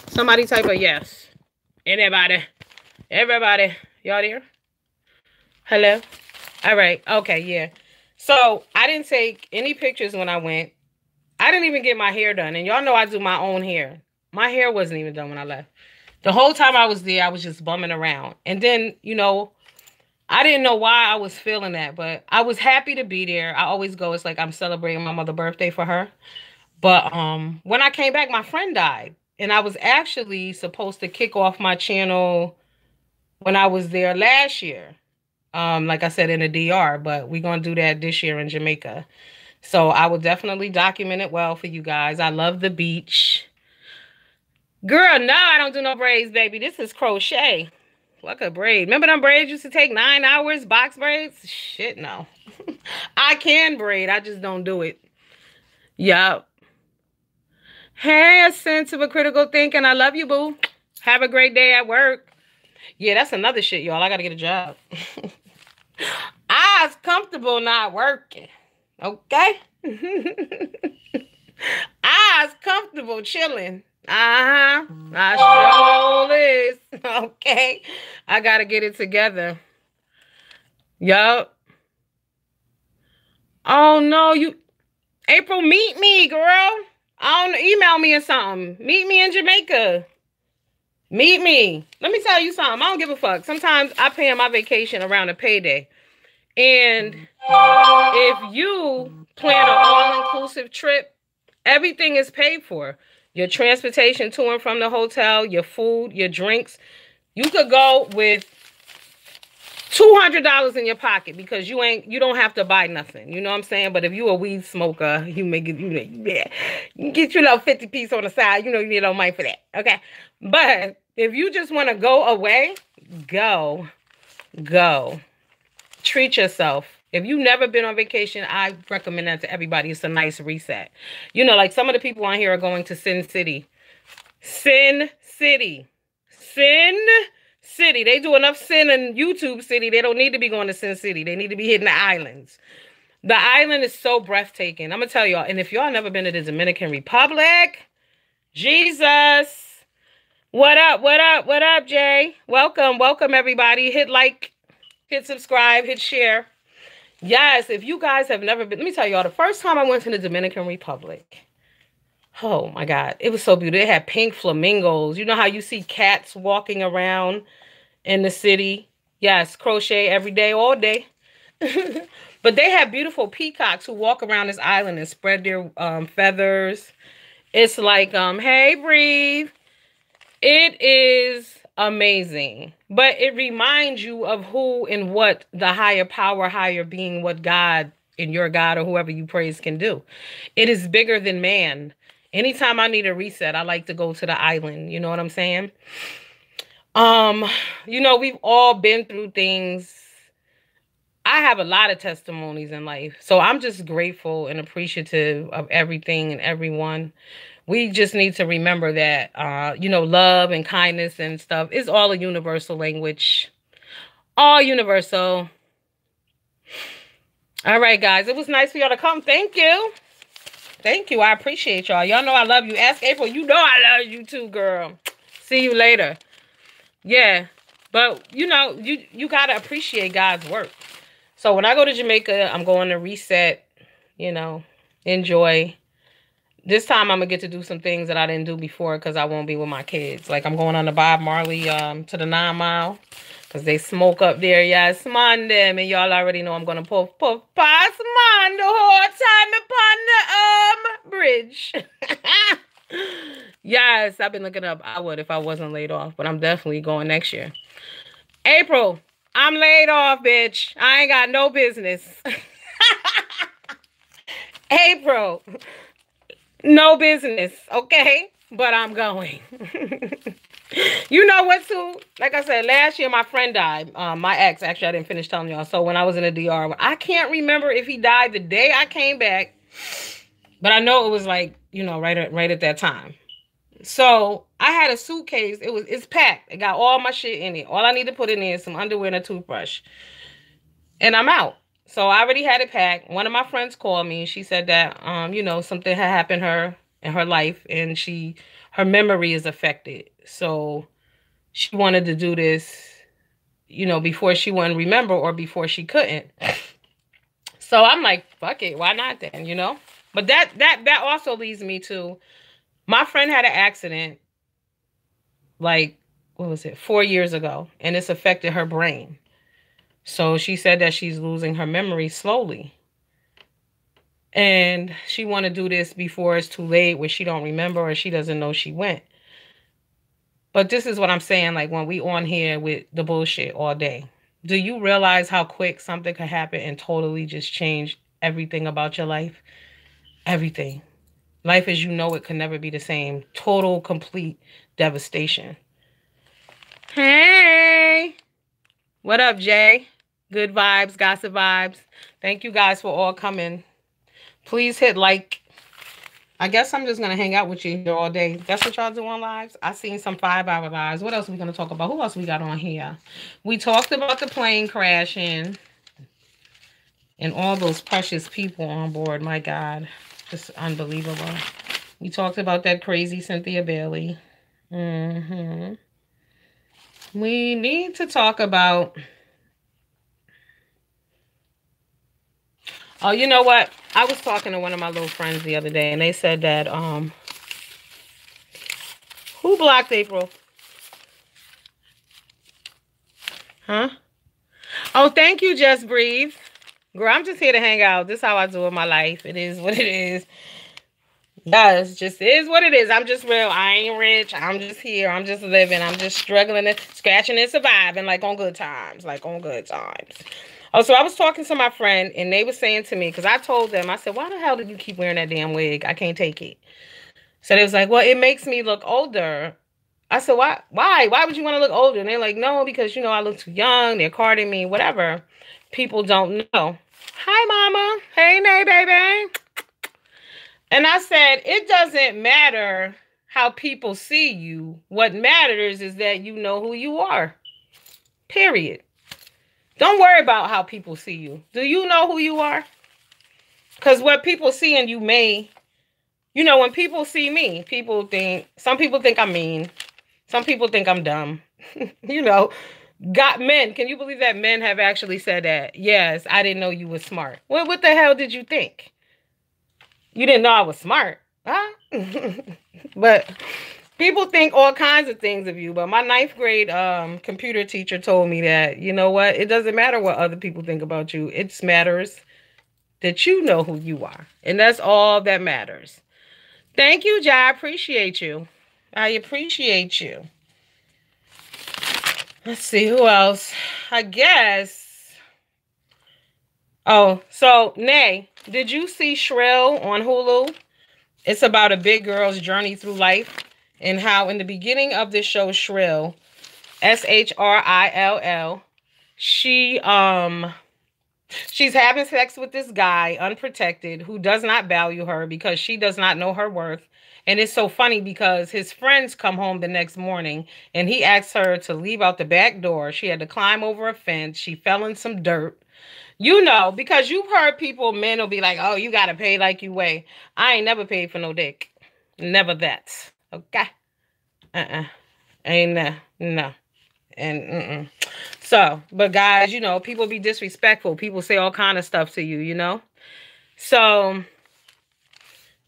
Somebody type a yes. Anybody? Everybody. Y'all there? Hello? All right. Okay, yeah. So I didn't take any pictures when I went. I didn't even get my hair done. And y'all know I do my own hair. My hair wasn't even done when I left. The whole time I was there, I was just bumming around. And then, you know, I didn't know why I was feeling that, but I was happy to be there. I always go, it's like I'm celebrating my mother's birthday for her. But when I came back, my friend died. And I was actually supposed to kick off my channel when I was there last year. Like I said, in the DR, but we're going to do that this year in Jamaica. So I will definitely document it well for you guys. I love the beach. Girl, no, I don't do no braids, baby. This is crochet. Like a braid. Remember them braids used to take 9 hours, box braids? Shit, no. I can braid. I just don't do it. Yup. Hey, a sense of a critical thinking. I love you, boo. Have a great day at work. Yeah, that's another shit, y'all. I got to get a job. I was comfortable not working. Okay? I was comfortable chilling. I sure is. Okay? I got to get it together. Yup. Oh, no. April, meet me, girl. Email me or something. Meet me in Jamaica. Meet me. Let me tell you something. I don't give a fuck. Sometimes I pay my vacation around a payday. And if you plan an all-inclusive trip, everything is paid for. Your transportation to and from the hotel, your food, your drinks. You could go with $200 in your pocket because you don't have to buy nothing. You know what I'm saying? But if you a weed smoker, you may get you get your little 50 piece on the side. You know you need no money for that. Okay. But if you just want to go away, go. Treat yourself. If you've never been on vacation, I recommend that to everybody. It's a nice reset. You know, like some of the people on here are going to Sin City. Sin City. Sin City. They do enough sin in YouTube City. They don't need to be going to Sin City. They need to be hitting the islands. The island is so breathtaking. I'm going to tell y'all. And if y'all never been to the Dominican Republic, Jesus. What up? What up? What up, Jay? Welcome. Welcome, everybody. Hit like, hit subscribe, hit share. Yes, if you guys have never been, let me tell y'all, the first time I went to the Dominican Republic, oh my God, it was so beautiful. It had pink flamingos. You know how you see cats walking around in the city? Yes, crochet every day, all day. But they have beautiful peacocks who walk around this island and spread their feathers. It's like, hey, breathe. It is amazing. But it reminds you of who and what the higher power, higher being, what God and your God or whoever you praise can do. It is bigger than man. Anytime I need a reset, I like to go to the island. You know what I'm saying? You know, we've all been through things. I have a lot of testimonies in life. So I'm just grateful and appreciative of everything and everyone. We just need to remember that, you know, love and kindness and stuff is all a universal language. All universal. All right, guys. It was nice for y'all to come. Thank you. Thank you. I appreciate y'all. Y'all know I love you. Ask April. You know I love you too, girl. See you later. Yeah. But, you know, you got to appreciate God's work. So when I go to Jamaica, I'm going to reset, you know, enjoy. This time I'm going to get to do some things that I didn't do before because I won't be with my kids. Like I'm going on the Bob Marley to the 9 Mile because they smoke up there. Yes, man, them. And y'all already know I'm going to puff past man the whole time upon the bridge. Yes, I've been looking up. I would if I wasn't laid off, but I'm definitely going next year. April, I'm laid off, bitch. I ain't got no business. April, no business, okay? But I'm going. You know what, too? Like I said, last year my friend died. My ex, actually, I didn't finish telling y'all. So when I was in the DR, I can't remember if he died the day I came back. But I know it was like, you know, right at that time. So I had a suitcase. It's packed. It got all my shit in it. All I need to put in there is some underwear and a toothbrush. And I'm out. So I already had it packed. One of my friends called me. She said that, you know, something had happened to her in her life. And her memory is affected. So she wanted to do this, you know, before she wouldn't remember or before she couldn't. So I'm like, fuck it. Why not then, you know? But that also leads me to, my friend had an accident, like, what was it, 4 years ago, and it's affected her brain. So she said that she's losing her memory slowly. And she want to do this before it's too late, where she don't remember or she doesn't know she went. But this is what I'm saying, like, when we on here with the bullshit all day, do you realize how quick something could happen and totally just change everything about your life? Everything. Life as you know it could never be the same. Total, complete devastation. Hey! What up, Jay? Good vibes, gossip vibes. Thank you guys for all coming. Please hit like. I guess I'm just going to hang out with you here all day. That's what y'all do on lives? I seen some 5-hour lives. What else are we going to talk about? Who else we got on here? We talked about the plane crashing. And all those precious people on board. My God. Just unbelievable. We talked about that crazy Cynthia Bailey. We need to talk about... Oh, you know what? I was talking to one of my little friends the other day, and they said that, who blocked April? Huh? Oh, thank you, Just Breathe. Girl, I'm just here to hang out. This is how I do in my life. It is what it is. Yes, just is what it is. I'm just real. I ain't rich. I'm just here. I'm just living. I'm just struggling and scratching and surviving like on good times. Like on good times. Oh, so I was talking to my friend, and they were saying to me, because I told them, I said, why the hell did you keep wearing that damn wig? I can't take it. So they was like, well, it makes me look older. I said, why? Why would you want to look older? And they're like, no, because, you know, I look too young. They're carding me, whatever. People don't know. Hi, mama. Hey, Nay, baby. And I said, it doesn't matter how people see you. What matters is that you know who you are. Period. Don't worry about how people see you. Do you know who you are? Because what people see in you may, you know, when people see me, some people think I'm mean. Some people think I'm dumb. You know, men. Can you believe that men have actually said that? Yes, I didn't know you were smart. Well, what the hell did you think? You didn't know I was smart, huh? But people think all kinds of things of you. But my 9th grade computer teacher told me that, you know what? It doesn't matter what other people think about you. It matters that you know who you are. And that's all that matters. Thank you, Jai. I appreciate you. I appreciate you. Let's see who else. I guess. Oh, so Nay, did you see Shrill on Hulu? It's about a big girl's journey through life and how in the beginning of this show, Shrill, Shrill, she's having sex with this guy unprotected who does not value her because she does not know her worth. And it's so funny because his friends come home the next morning and he asks her to leave out the back door. She had to climb over a fence. She fell in some dirt. You know, because you've heard people, men will be like, oh, you got to pay like you weigh. I ain't never paid for no dick. Never that. Okay. Ain't no. And so, but guys, you know, people be disrespectful. People say all kind of stuff to you, you know? So,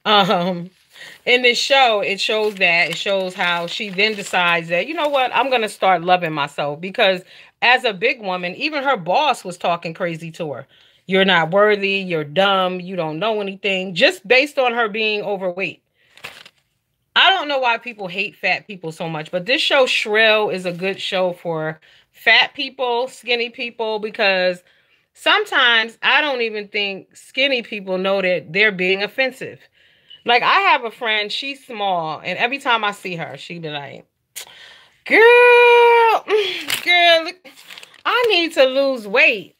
in this show, it shows how she then decides that, you know what, I'm going to start loving myself because as a big woman, even her boss was talking crazy to her. You're not worthy. You're dumb. You don't know anything, just based on her being overweight. I don't know why people hate fat people so much, but this show Shrill is a good show for fat people, skinny people, because sometimes I don't even think skinny people know that they're being offensive. Like, I have a friend, she's small, and every time I see her, she be like, girl, I need to lose weight.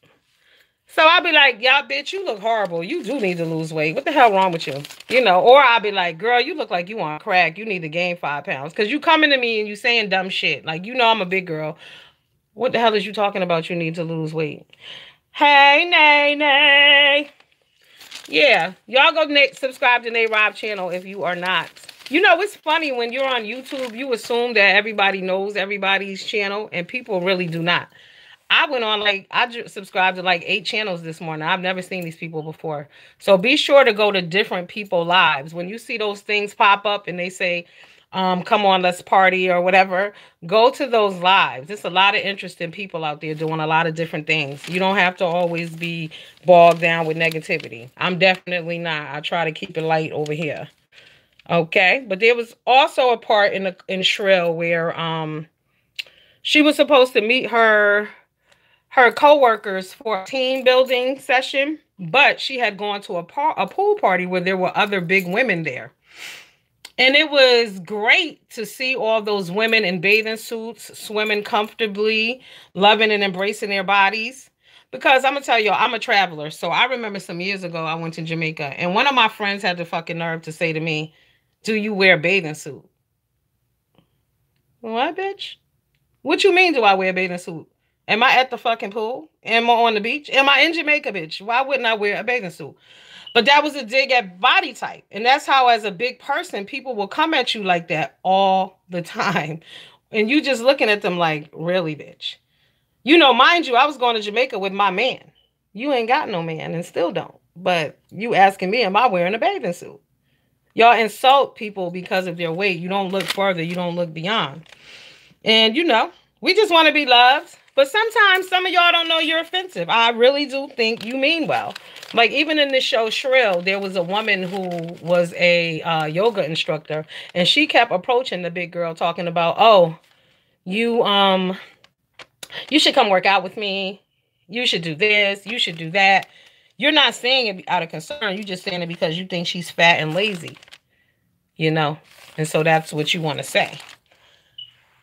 So I'll be like, y'all, bitch, you look horrible. You do need to lose weight. What the hell wrong with you? You know, or I'll be like, girl, you look like you on crack. You need to gain 5 pounds. Because you coming to me and you saying dumb shit. Like, you know I'm a big girl. What the hell is you talking about? You need to lose weight. Hey, Nay. Yeah, y'all go subscribe to Nay Rob channel if you are not. You know, it's funny when you're on YouTube, you assume that everybody knows everybody's channel, and people really do not. I went on, like, I subscribed to like 8 channels this morning. I've never seen these people before. So be sure to go to different people lives. When you see those things pop up and they say, come on, let's party or whatever, go to those lives. There's a lot of interesting people out there doing a lot of different things. You don't have to always be bogged down with negativity. I'm definitely not. I try to keep it light over here. Okay. But there was also a part in Shrill where she was supposed to meet her co-workers for a team building session, but she had gone to a pool party where there were other big women there. And it was great to see all those women in bathing suits, swimming comfortably, loving and embracing their bodies. Because I'm going to tell you, I'm a traveler. So I remember some years ago, I went to Jamaica, and one of my friends had the fucking nerve to say to me, do you wear a bathing suit? What, bitch? What you mean, do I wear a bathing suit? Am I at the fucking pool? Am I on the beach? Am I in Jamaica, bitch? Why wouldn't I wear a bathing suit? But that was a dig at body type. And that's how, as a big person, people will come at you like that all the time. And you just looking at them like, really, bitch? You know, mind you, I was going to Jamaica with my man. You ain't got no man and still don't. But you asking me, am I wearing a bathing suit? Y'all insult people because of their weight. You don't look further. You don't look beyond. And, you know, we just want to be loved. But sometimes some of y'all don't know you're offensive. I really do think you mean well. Like, even in this show, Shrill, there was a woman who was a yoga instructor. And she kept approaching the big girl talking about, oh, you should come work out with me. You should do this. You should do that. You're not saying it out of concern. You're just saying it because you think she's fat and lazy. You know? And so that's what you want to say.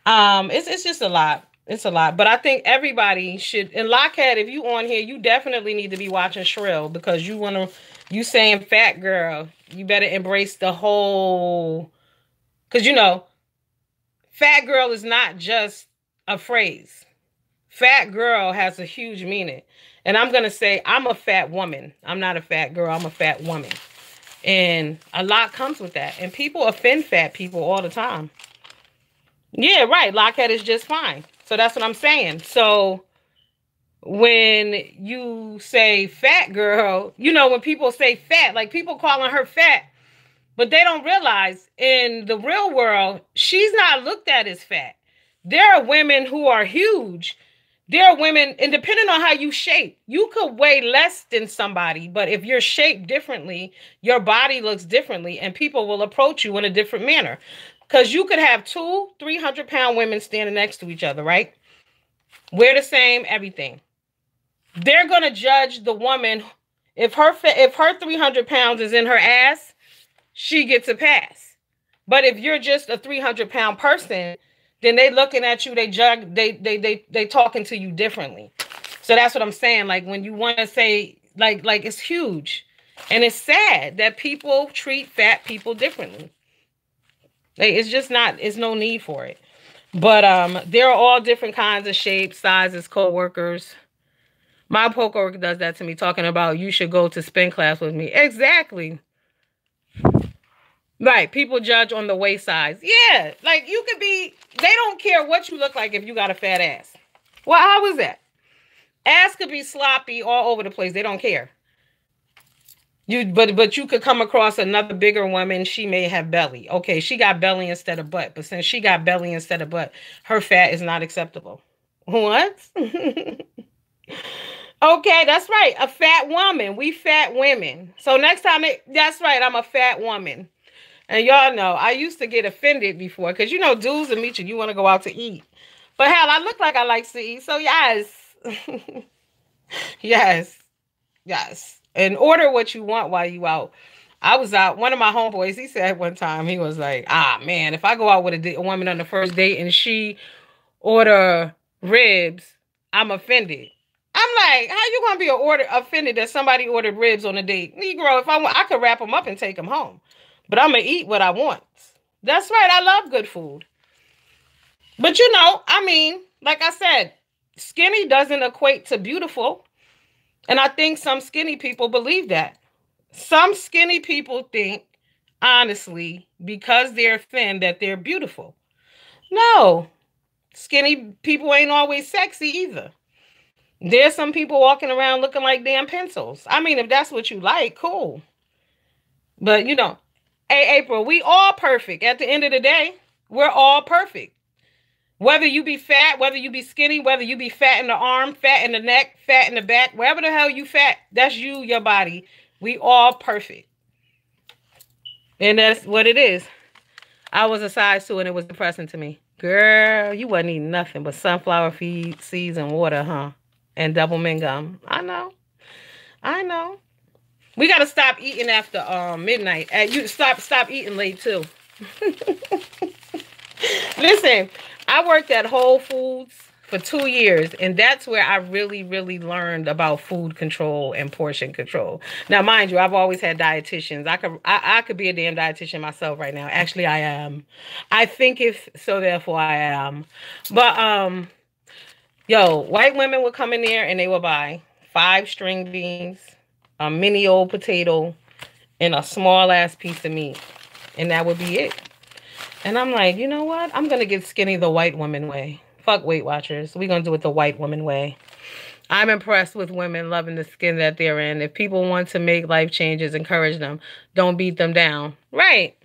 It's just a lot. It's a lot. But I think everybody should, and Lockhead, if you on here, you definitely need to be watching Shrill, because you saying fat girl, you better embrace the whole, because, you know, fat girl is not just a phrase. Fat girl has a huge meaning. And I'm going to say, I'm a fat woman. I'm not a fat girl. I'm a fat woman. And a lot comes with that. And people offend fat people all the time. Yeah, right. Lockhead is just fine. So that's what I'm saying. So when you say fat girl, you know, when people say fat, like people calling her fat, but they don't realize in the real world, she's not looked at as fat. There are women who are huge There are women, and depending on how you shape, you could weigh less than somebody, but if you're shaped differently, your body looks differently, and people will approach you in a different manner. Because you could have two 300-pound women standing next to each other, right? We're the same, everything. They're gonna judge the woman if her 300 pounds is in her ass, she gets a pass. But if you're just a 300-pound person, then they looking at you, they talking to you differently. So that's what I'm saying. Like when you want to say like it's huge, and it's sad that people treat fat people differently. Like, it's just not. It's no need for it. But there are all different kinds of shapes, sizes, co-workers. My coworker does that to me, talking about you should go to spin class with me. Exactly. Right. People judge on the waist size. Yeah. Like you could be, they don't care what you look like if you got a fat ass. Well, how is that? Ass could be sloppy all over the place. They don't care. But you could come across another bigger woman. She may have belly. Okay, she got belly instead of butt. But since she got belly instead of butt, her fat is not acceptable. What? Okay, that's right. A fat woman. We fat women. So next time, that's right. I'm a fat woman. And y'all know, I used to get offended before. Because, you know, dudes will meet you. You want to go out to eat. But hell, I look like I like to eat. So yes. Yes. Yes. And order what you want while you out. I was out. One of my homeboys, he said one time, he was like, man, if I go out with a woman on the first date and she order ribs, I'm offended. I'm like, how you gonna be offended that somebody ordered ribs on a date? Negro, if I want, I could wrap them up and take them home. But I'm gonna eat what I want. That's right. I love good food. But you know, I mean, like I said, skinny doesn't equate to beautiful. And I think some skinny people believe that. Some skinny people think, honestly, because they're thin, that they're beautiful. No, skinny people ain't always sexy either. There's some people walking around looking like damn pencils. I mean, if that's what you like, cool. But, you know, hey, April, we all perfect. At the end of the day, we're all perfect. Whether you be fat, whether you be skinny, whether you be fat in the arm, fat in the neck, fat in the back, wherever the hell you fat, that's you, your body. We all perfect. And that's what it is. I was a size 2 and it was depressing to me. Girl, you wasn't eating nothing but sunflower seeds and water, huh? And double mint gum. I know. I know. We got to stop eating after midnight. You stop eating late too. Listen, I worked at Whole Foods for 2 years, and that's where I really, really learned about food control and portion control. Now, mind you, I've always had dietitians. I could be a damn dietitian myself right now. Actually, I am. I think if so, therefore I am. But yo, white women would come in there and they would buy 5 string beans, a mini old potato, and a small ass piece of meat, and that would be it. And I'm like, you know what? I'm going to get skinny the white woman way. Fuck Weight Watchers. We're going to do it the white woman way. I'm impressed with women loving the skin that they're in. If people want to make life changes, encourage them. Don't beat them down. Right.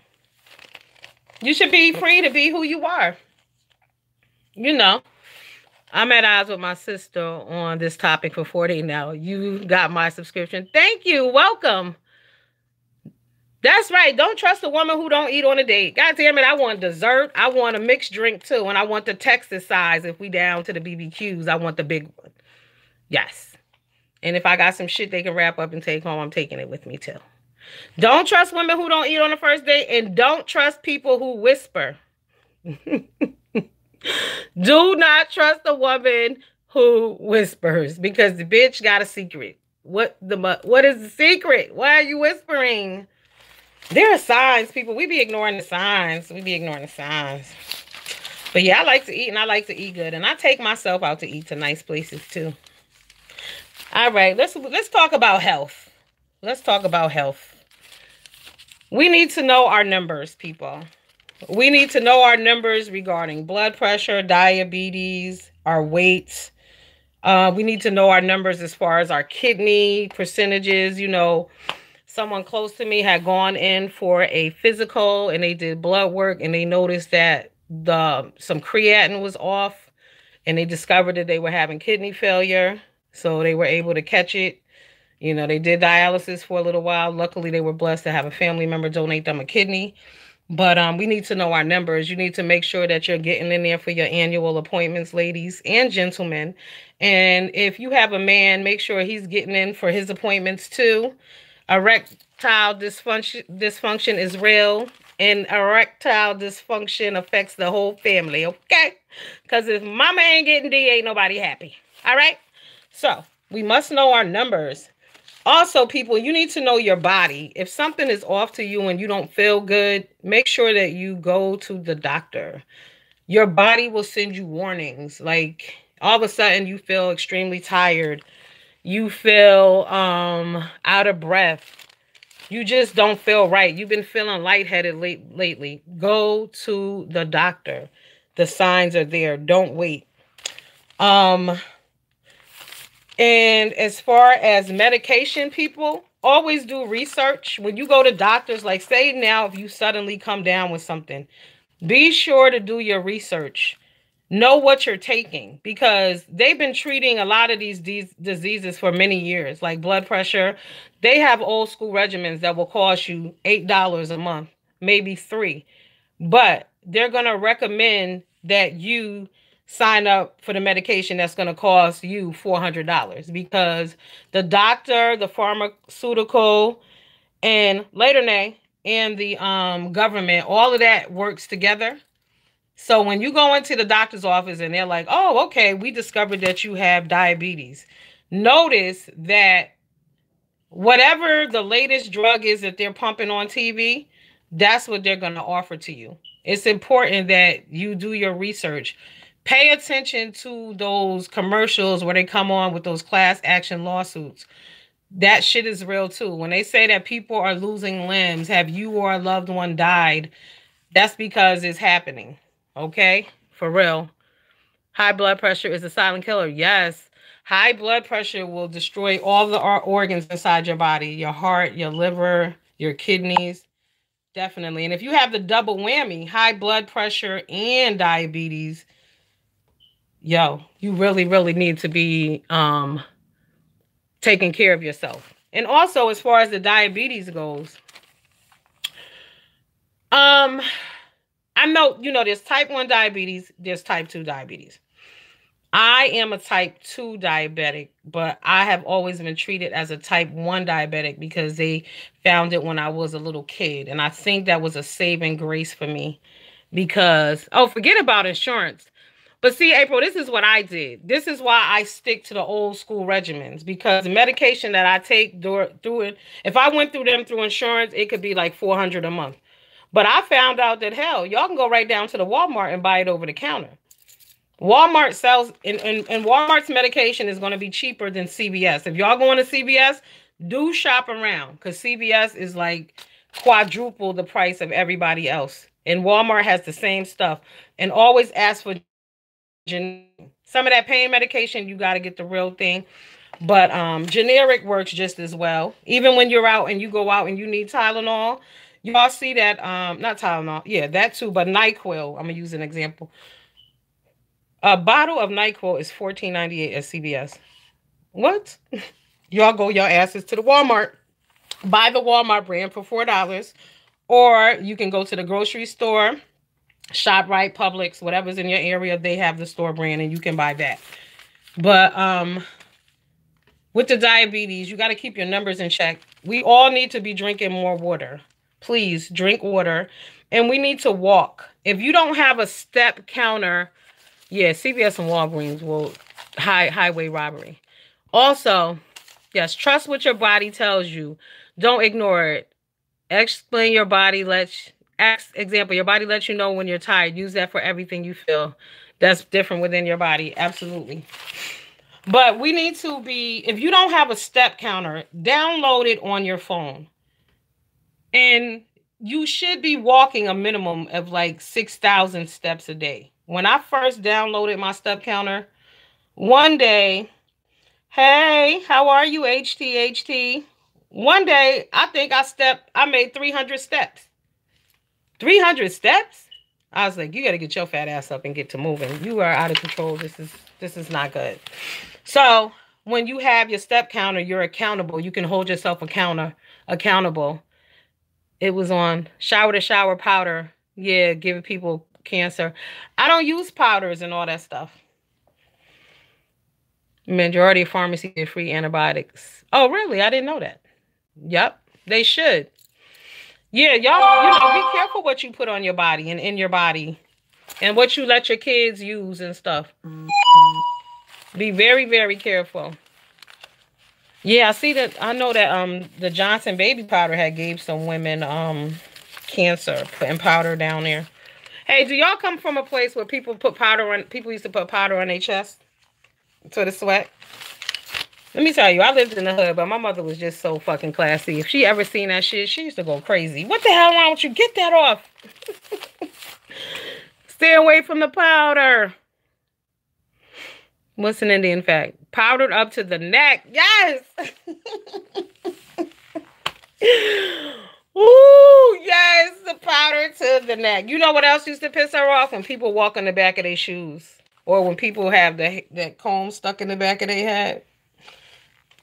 You should be free to be who you are. You know. I'm at odds with my sister on this topic for 40 now. You got my subscription. Thank you. Welcome. That's right. Don't trust a woman who don't eat on a date. God damn it. I want dessert. I want a mixed drink too. And I want the Texas size. If we down to the BBQs, I want the big one. Yes. And if I got some shit they can wrap up and take home, I'm taking it with me too. Don't trust women who don't eat on the first date. And don't trust people who whisper. Do not trust a woman who whispers, because the bitch got a secret. What is the secret? Why are you whispering? There are signs, people. We be ignoring the signs. But yeah, I like to eat, and I like to eat good. And I take myself out to eat to nice places too. All right, let's talk about health. Let's talk about health. We need to know our numbers, people. We need to know our numbers regarding blood pressure, diabetes, our weight. We need to know our numbers as far as our kidney percentages. You know, someone close to me had gone in for a physical and they did blood work and they noticed that some creatinine was off and they discovered that they were having kidney failure. So they were able to catch it. You know, they did dialysis for a little while. Luckily, they were blessed to have a family member donate them a kidney. But we need to know our numbers. You need to make sure that you're getting in there for your annual appointments, ladies and gentlemen. And if you have a man, make sure he's getting in for his appointments too. Erectile dysfunction is real, and erectile dysfunction affects the whole family, okay? Because if mama ain't getting D, ain't nobody happy. All right? So we must know our numbers. Also, people, you need to know your body. If something is off to you and you don't feel good, make sure that you go to the doctor. Your body will send you warnings. Like all of a sudden you feel extremely tired. You feel out of breath. You just don't feel right. You've been feeling lightheaded lately. Go to the doctor. The signs are there. Don't wait. And as far as medication, people, always do research. When you go to doctors, like say now, if you suddenly come down with something, be sure to do your research. Know what you're taking, because they've been treating a lot of these diseases for many years, like blood pressure. They have old school regimens that will cost you $8 a month, maybe $3. But they're going to recommend that you sign up for the medication that's going to cost you $400, because the doctor, the pharmaceutical, and later and the government, all of that works together. So when you go into the doctor's office and they're like, oh, okay, we discovered that you have diabetes. Notice that whatever the latest drug is that they're pumping on TV, that's what they're going to offer to you. It's important that you do your research. Pay attention to those commercials where they come on with those class action lawsuits. That shit is real too. When they say that people are losing limbs, have you or a loved one died, that's because it's happening. Okay? For real. High blood pressure is a silent killer. Yes. High blood pressure will destroy all the organs inside your body. Your heart, your liver, your kidneys. Definitely. And if you have the double whammy, high blood pressure and diabetes, yo, you really, really need to be taking care of yourself. And also, as far as the diabetes goes, I know, there's type 1 diabetes, there's type 2 diabetes. I am a type 2 diabetic, but I have always been treated as a type 1 diabetic because they found it when I was a little kid. And I think that was a saving grace for me because, forget about insurance. But see, April, this is what I did. This is why I stick to the old school regimens, because the medication that I take through it, if I went through them through insurance, it could be like $400 a month. But I found out that, hell, y'all can go right down to the Walmart and buy it over the counter. Walmart sells, and Walmart's medication is going to be cheaper than CVS. If y'all going to CVS, do shop around, because CVS is like quadruple the price of everybody else. And Walmart has the same stuff. And always ask for some of that pain medication. You got to get the real thing. But generic works just as well. Even when you're out and you go out and you need Tylenol, y'all see that, not Tylenol, yeah, that too, but NyQuil, I'm going to use an example. A bottle of NyQuil is $14.98 at CVS. What? Y'all go your asses to the Walmart. Buy the Walmart brand for $4. Or you can go to the grocery store, ShopRite, Publix, whatever's in your area, they have the store brand and you can buy that. But with the diabetes, you got to keep your numbers in check. We all need to be drinking more water. Please drink water. And we need to walk. If you don't have a step counter, yeah, CVS and Walgreens will highway robbery. Also, yes, trust what your body tells you. Don't ignore it. Explain your body. Example, your body lets you know when you're tired. Use that for everything you feel. That's different within your body. Absolutely. But we need to be, if you don't have a step counter, download it on your phone. And you should be walking a minimum of like 6,000 steps a day. When I first downloaded my step counter, one day, hey, how are you, HT? One day, I think I made 300 steps. 300 steps? I was like, you got to get your fat ass up and get to moving. You are out of control. This is not good. So when you have your step counter, you're accountable. You can hold yourself accountable. It was on shower to shower powder. Yeah, giving people cancer. I don't use powders and all that stuff. Majority of pharmacies get free antibiotics. Oh, really? I didn't know that. Yep, they should. Yeah, y'all, be careful what you put on your body and in your body and what you let your kids use and stuff. Be very, very careful. Yeah, I see that. I know that the Johnson baby powder had gave some women cancer, putting powder down there. Hey, do y'all come from a place where people used to put powder on their chest to the sweat? Let me tell you, I lived in the hood, but my mother was just so fucking classy. If she ever seen that shit, she used to go crazy. What the hell wrong with you? Get that off. Stay away from the powder. What's an Indian fact? Powdered up to the neck. Yes. Ooh, yes, the powder to the neck. You know what else used to piss her off? When people walk on the back of their shoes. Or when people have that comb stuck in the back of their head.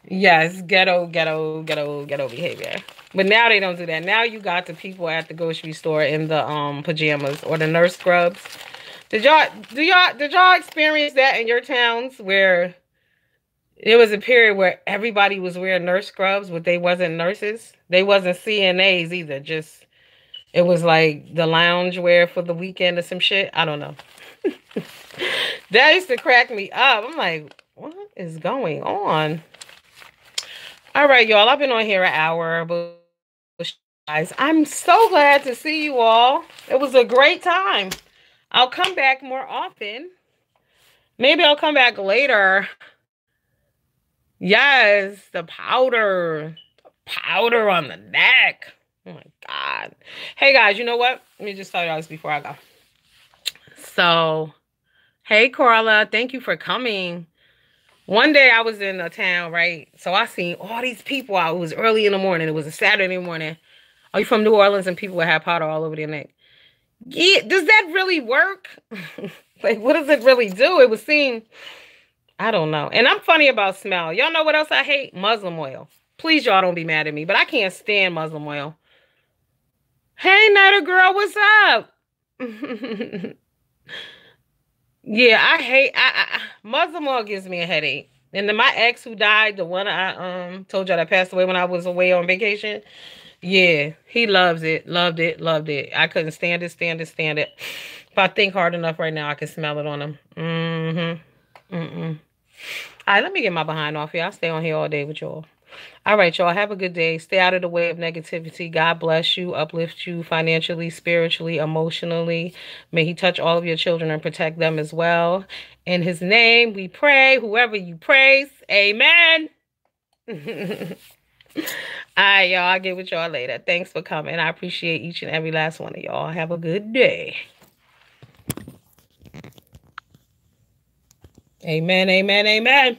Yes, ghetto behavior. But now they don't do that. Now you got the people at the grocery store in the pajamas or the nurse scrubs. Did y'all experience that in your towns where there was a period where everybody was wearing nurse scrubs, but they wasn't nurses? They wasn't CNAs either. Just it was like the lounge wear for the weekend or some shit. I don't know. That used to crack me up. I'm like, what is going on? All right, y'all. I've been on here an hour, but guys, I'm so glad to see you all. It was a great time. I'll come back more often. Maybe I'll come back later. Yes, the powder. Powder on the neck. Oh my God. Hey guys, you know what? Let me just tell you this before I go. So, hey Carla, thank you for coming. One day I was in a town, right? So I seen all these people out. It was early in the morning. It was a Saturday morning. Are you from New Orleans? And people would have powder all over their neck. Yeah, does that really work? Like, what does it really do? It was seen, I don't know. And I'm funny about smell. Y'all know what else I hate? Muslin oil. Please, y'all don't be mad at me, but I can't stand muslin oil. Hey, Nutter Girl, what's up? Yeah, I hate muslin oil gives me a headache. And then my ex who died, the one I told y'all that passed away when I was away on vacation. Yeah, he loves it. Loved it. Loved it. I couldn't stand it. If I think hard enough right now, I can smell it on him. All right, let me get my behind off here. I'll stay on here all day with y'all. All right, y'all. Have a good day. Stay out of the way of negativity. God bless you, uplift you financially, spiritually, emotionally. May he touch all of your children and protect them as well. In his name, we pray. Whoever you praise, amen. All right, y'all. I'll get with y'all later. Thanks for coming. I appreciate each and every last one of y'all. Have a good day. Amen, amen, amen.